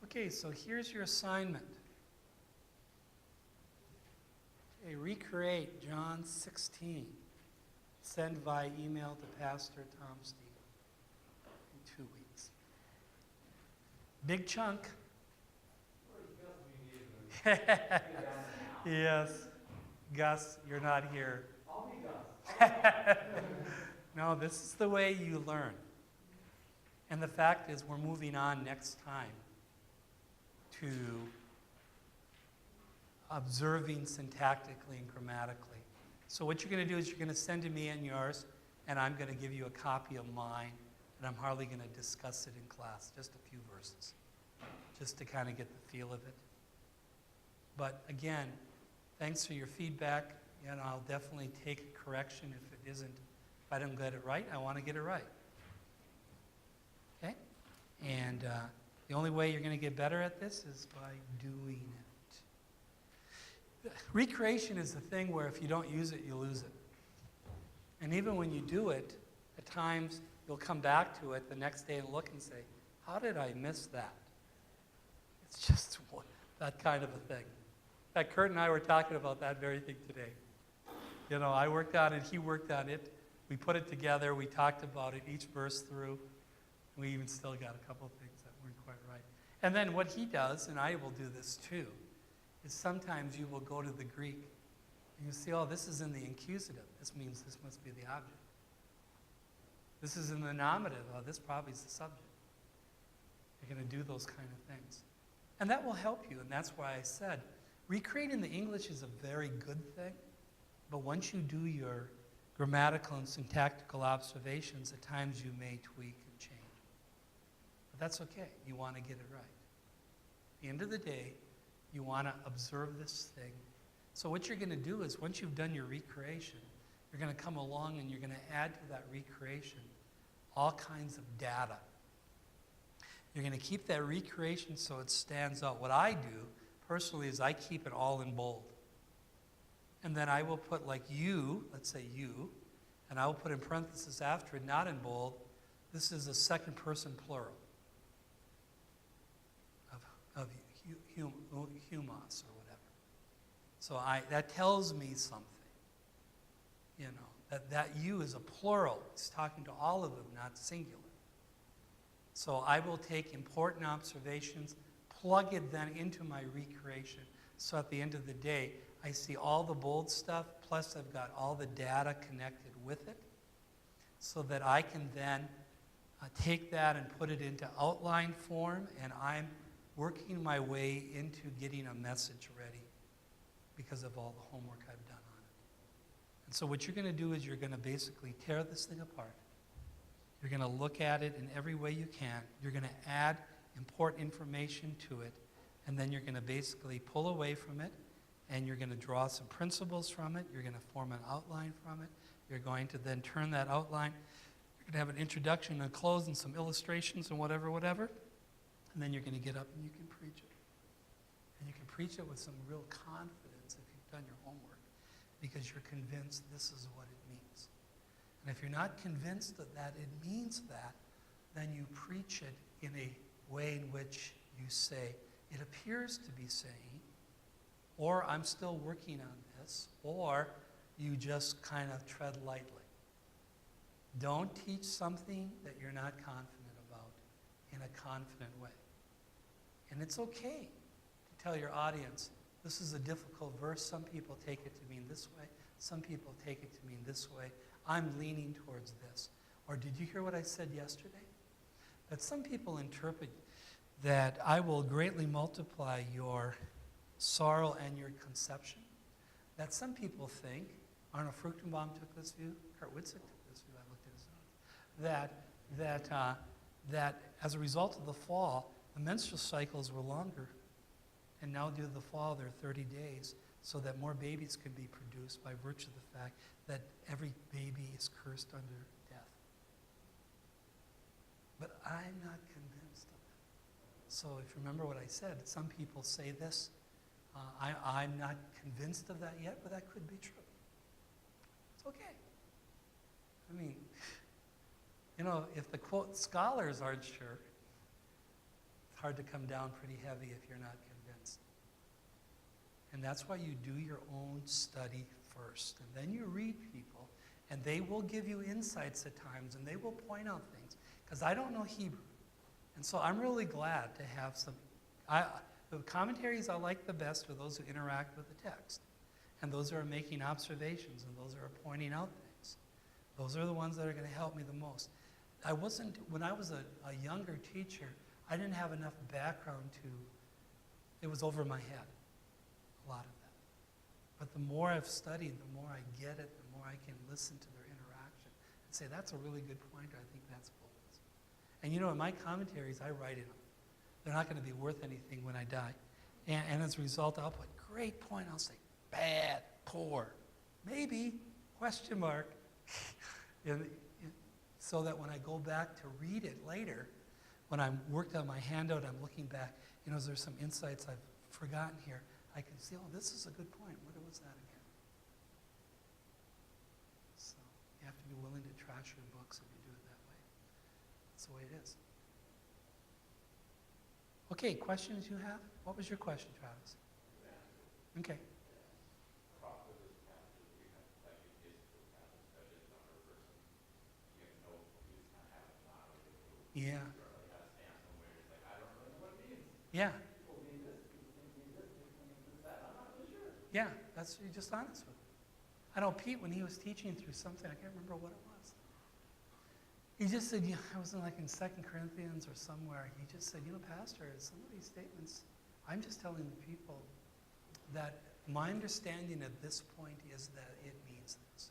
Okay, so here's your assignment. Okay, recreate John 16. Send via email to Pastor Tom Steele in 2 weeks. Big chunk. Yes. Gus, you're not here. I'll be Gus. No, this is the way you learn. And the fact is, we're moving on next time to observing syntactically and grammatically. So what you're going to do is you're going to send to me and yours, and I'm going to give you a copy of mine, and I'm hardly going to discuss it in class, just a few verses, just to kind of get the feel of it. But again, thanks for your feedback, and I'll definitely take a correction if it isn't. If I don't get it right, I want to get it right. Okay? And the only way you're going to get better at this is by doing it. Recreation is the thing where if you don't use it, you lose it. And even when you do it, at times you'll come back to it the next day and look and say, how did I miss that? It's just that kind of a thing. In fact, Kurt and I were talking about that very thing today. You know, I worked on it, he worked on it. We put it together, we talked about it, each verse through. We even still got a couple of things that weren't quite right. And then what he does, and I will do this too, is sometimes you will go to the Greek and you see, oh, this is in the accusative. This means this must be the object. This is in the nominative. Oh, this probably is the subject. You're going to do those kind of things. And that will help you, and that's why I said, recreating the English is a very good thing, but once you do your grammatical and syntactical observations, at times you may tweak and change. But that's okay. You want to get it right. At the end of the day, you want to observe this thing. So what you're going to do is once you've done your recreation, you're going to come along and you're going to add to that recreation all kinds of data. You're going to keep that recreation so it stands out. What I do personally is I keep it all in bold. And then I will put like you, let's say you, and I will put in parentheses after it, not in bold. This is a second person plural of humos or whatever. So that tells me something, you know, that you is a plural. It's talking to all of them, not singular. So I will take important observations, plug it then into my recreation. So at the end of the day, I see all the bold stuff, plus I've got all the data connected with it, so that I can then take that and put it into outline form, and I'm working my way into getting a message ready because of all the homework I've done on it. And so what you're going to do is you're going to basically tear this thing apart. You're going to look at it in every way you can. You're going to add important information to it, and then you're going to basically pull away from it, and you're going to draw some principles from it. You're going to form an outline from it. You're going to then turn that outline. You're going to have an introduction and close and some illustrations and whatever, and then you're going to get up and you can preach it. And you can preach it with some real confidence if you've done your homework, because you're convinced this is what it means. And if you're not convinced that it means that, then you preach it in a way in which you say, it appears to be saying, or I'm still working on this, or you just kind of tread lightly. Don't teach something that you're not confident about in a confident way. And it's okay to tell your audience, this is a difficult verse. Some people take it to mean this way. Some people take it to mean this way. I'm leaning towards this. Or did you hear what I said yesterday? That some people interpret that I will greatly multiply your sorrow and your conception. That some people think, Arnold Fruchtenbaum took this view, Kurt Witzig took this view, I looked at his notes, that as a result of the fall, the menstrual cycles were longer. And now due to the fall, they're 30 days, so that more babies could be produced by virtue of the fact that every baby is cursed under death. But I'm not convinced of that. So if you remember what I said, some people say this. I'm not convinced of that yet, but that could be true. It's okay. I mean, you know, if the quote scholars aren't sure, it's hard to come down pretty heavy if you're not convinced. And that's why you do your own study first. And then you read people, and they will give you insights at times, and they will point out things. Because I don't know Hebrew. And so I'm really glad to have some. The commentaries I like the best are those who interact with the text. And those who are making observations, and those who are pointing out things. Those are the ones that are going to help me the most. When I was a younger teacher, I didn't have enough background it was over my head, a lot of that. But the more I've studied, the more I get it, the more I can listen to their interaction and say, that's a really good pointer, I think that's bold. And you know, in my commentaries, I write in them. They're not going to be worth anything when I die. And as a result, I'll put, great point, I'll say, bad, poor, maybe, question mark. So that when I go back to read it later, when I'm worked on my handout, I'm looking back, you know, there's some insights I've forgotten here. I can see, oh, this is a good point. What was that again? So you have to be willing to trash your books if you do it that way. That's the way it is. Okay, questions you have? What was your question, Travis? Okay. Yeah. Yeah. Yeah, that's you're just honest with it. I know Pete, when he was teaching through something, I can't remember what it was. He just said, yeah, I was like in 2 Corinthians or somewhere. He just said, you know, Pastor, some of these statements, I'm just telling the people that my understanding at this point is that it means this.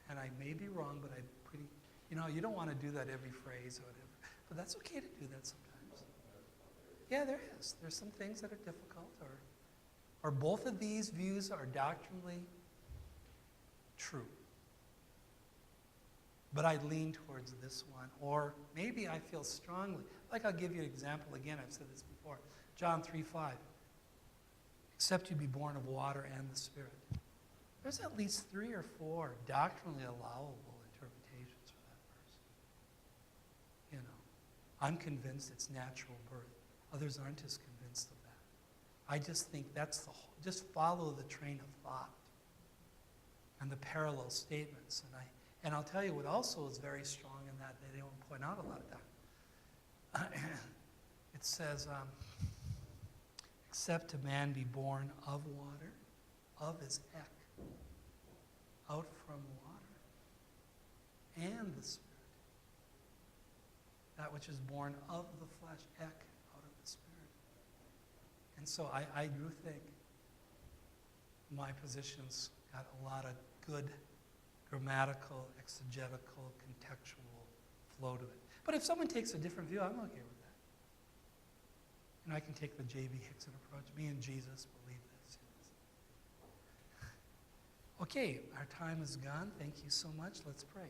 And I may be wrong, but I'm pretty, you know, you don't want to do that every phrase or whatever. But that's okay to do that sometimes. Yeah, there is. There's some things that are difficult, or both of these views are doctrinally true. But I lean towards this one. Or maybe I feel strongly. Like I'll give you an example again, I've said this before. John 3:5. Except you be born of water and the Spirit. There's at least 3 or 4 doctrinally allowable interpretations for that verse. You know, I'm convinced it's natural birth. Others aren't as convinced of that. I just think that's the whole, just follow the train of thought and the parallel statements. And I'll tell you what also is very strong in that they don't point out a lot of time. it says, except a man be born of water, of is ek, out from water, and the Spirit. That which is born of the flesh, ek, out of the Spirit. And so I do think my position's got a lot of good grammatical, exegetical, contextual flow to it. But if someone takes a different view, I'm okay with that. And I can take the J.B. Hickson approach. Me and Jesus believe this. Okay, our time is gone. Thank you so much. Let's pray.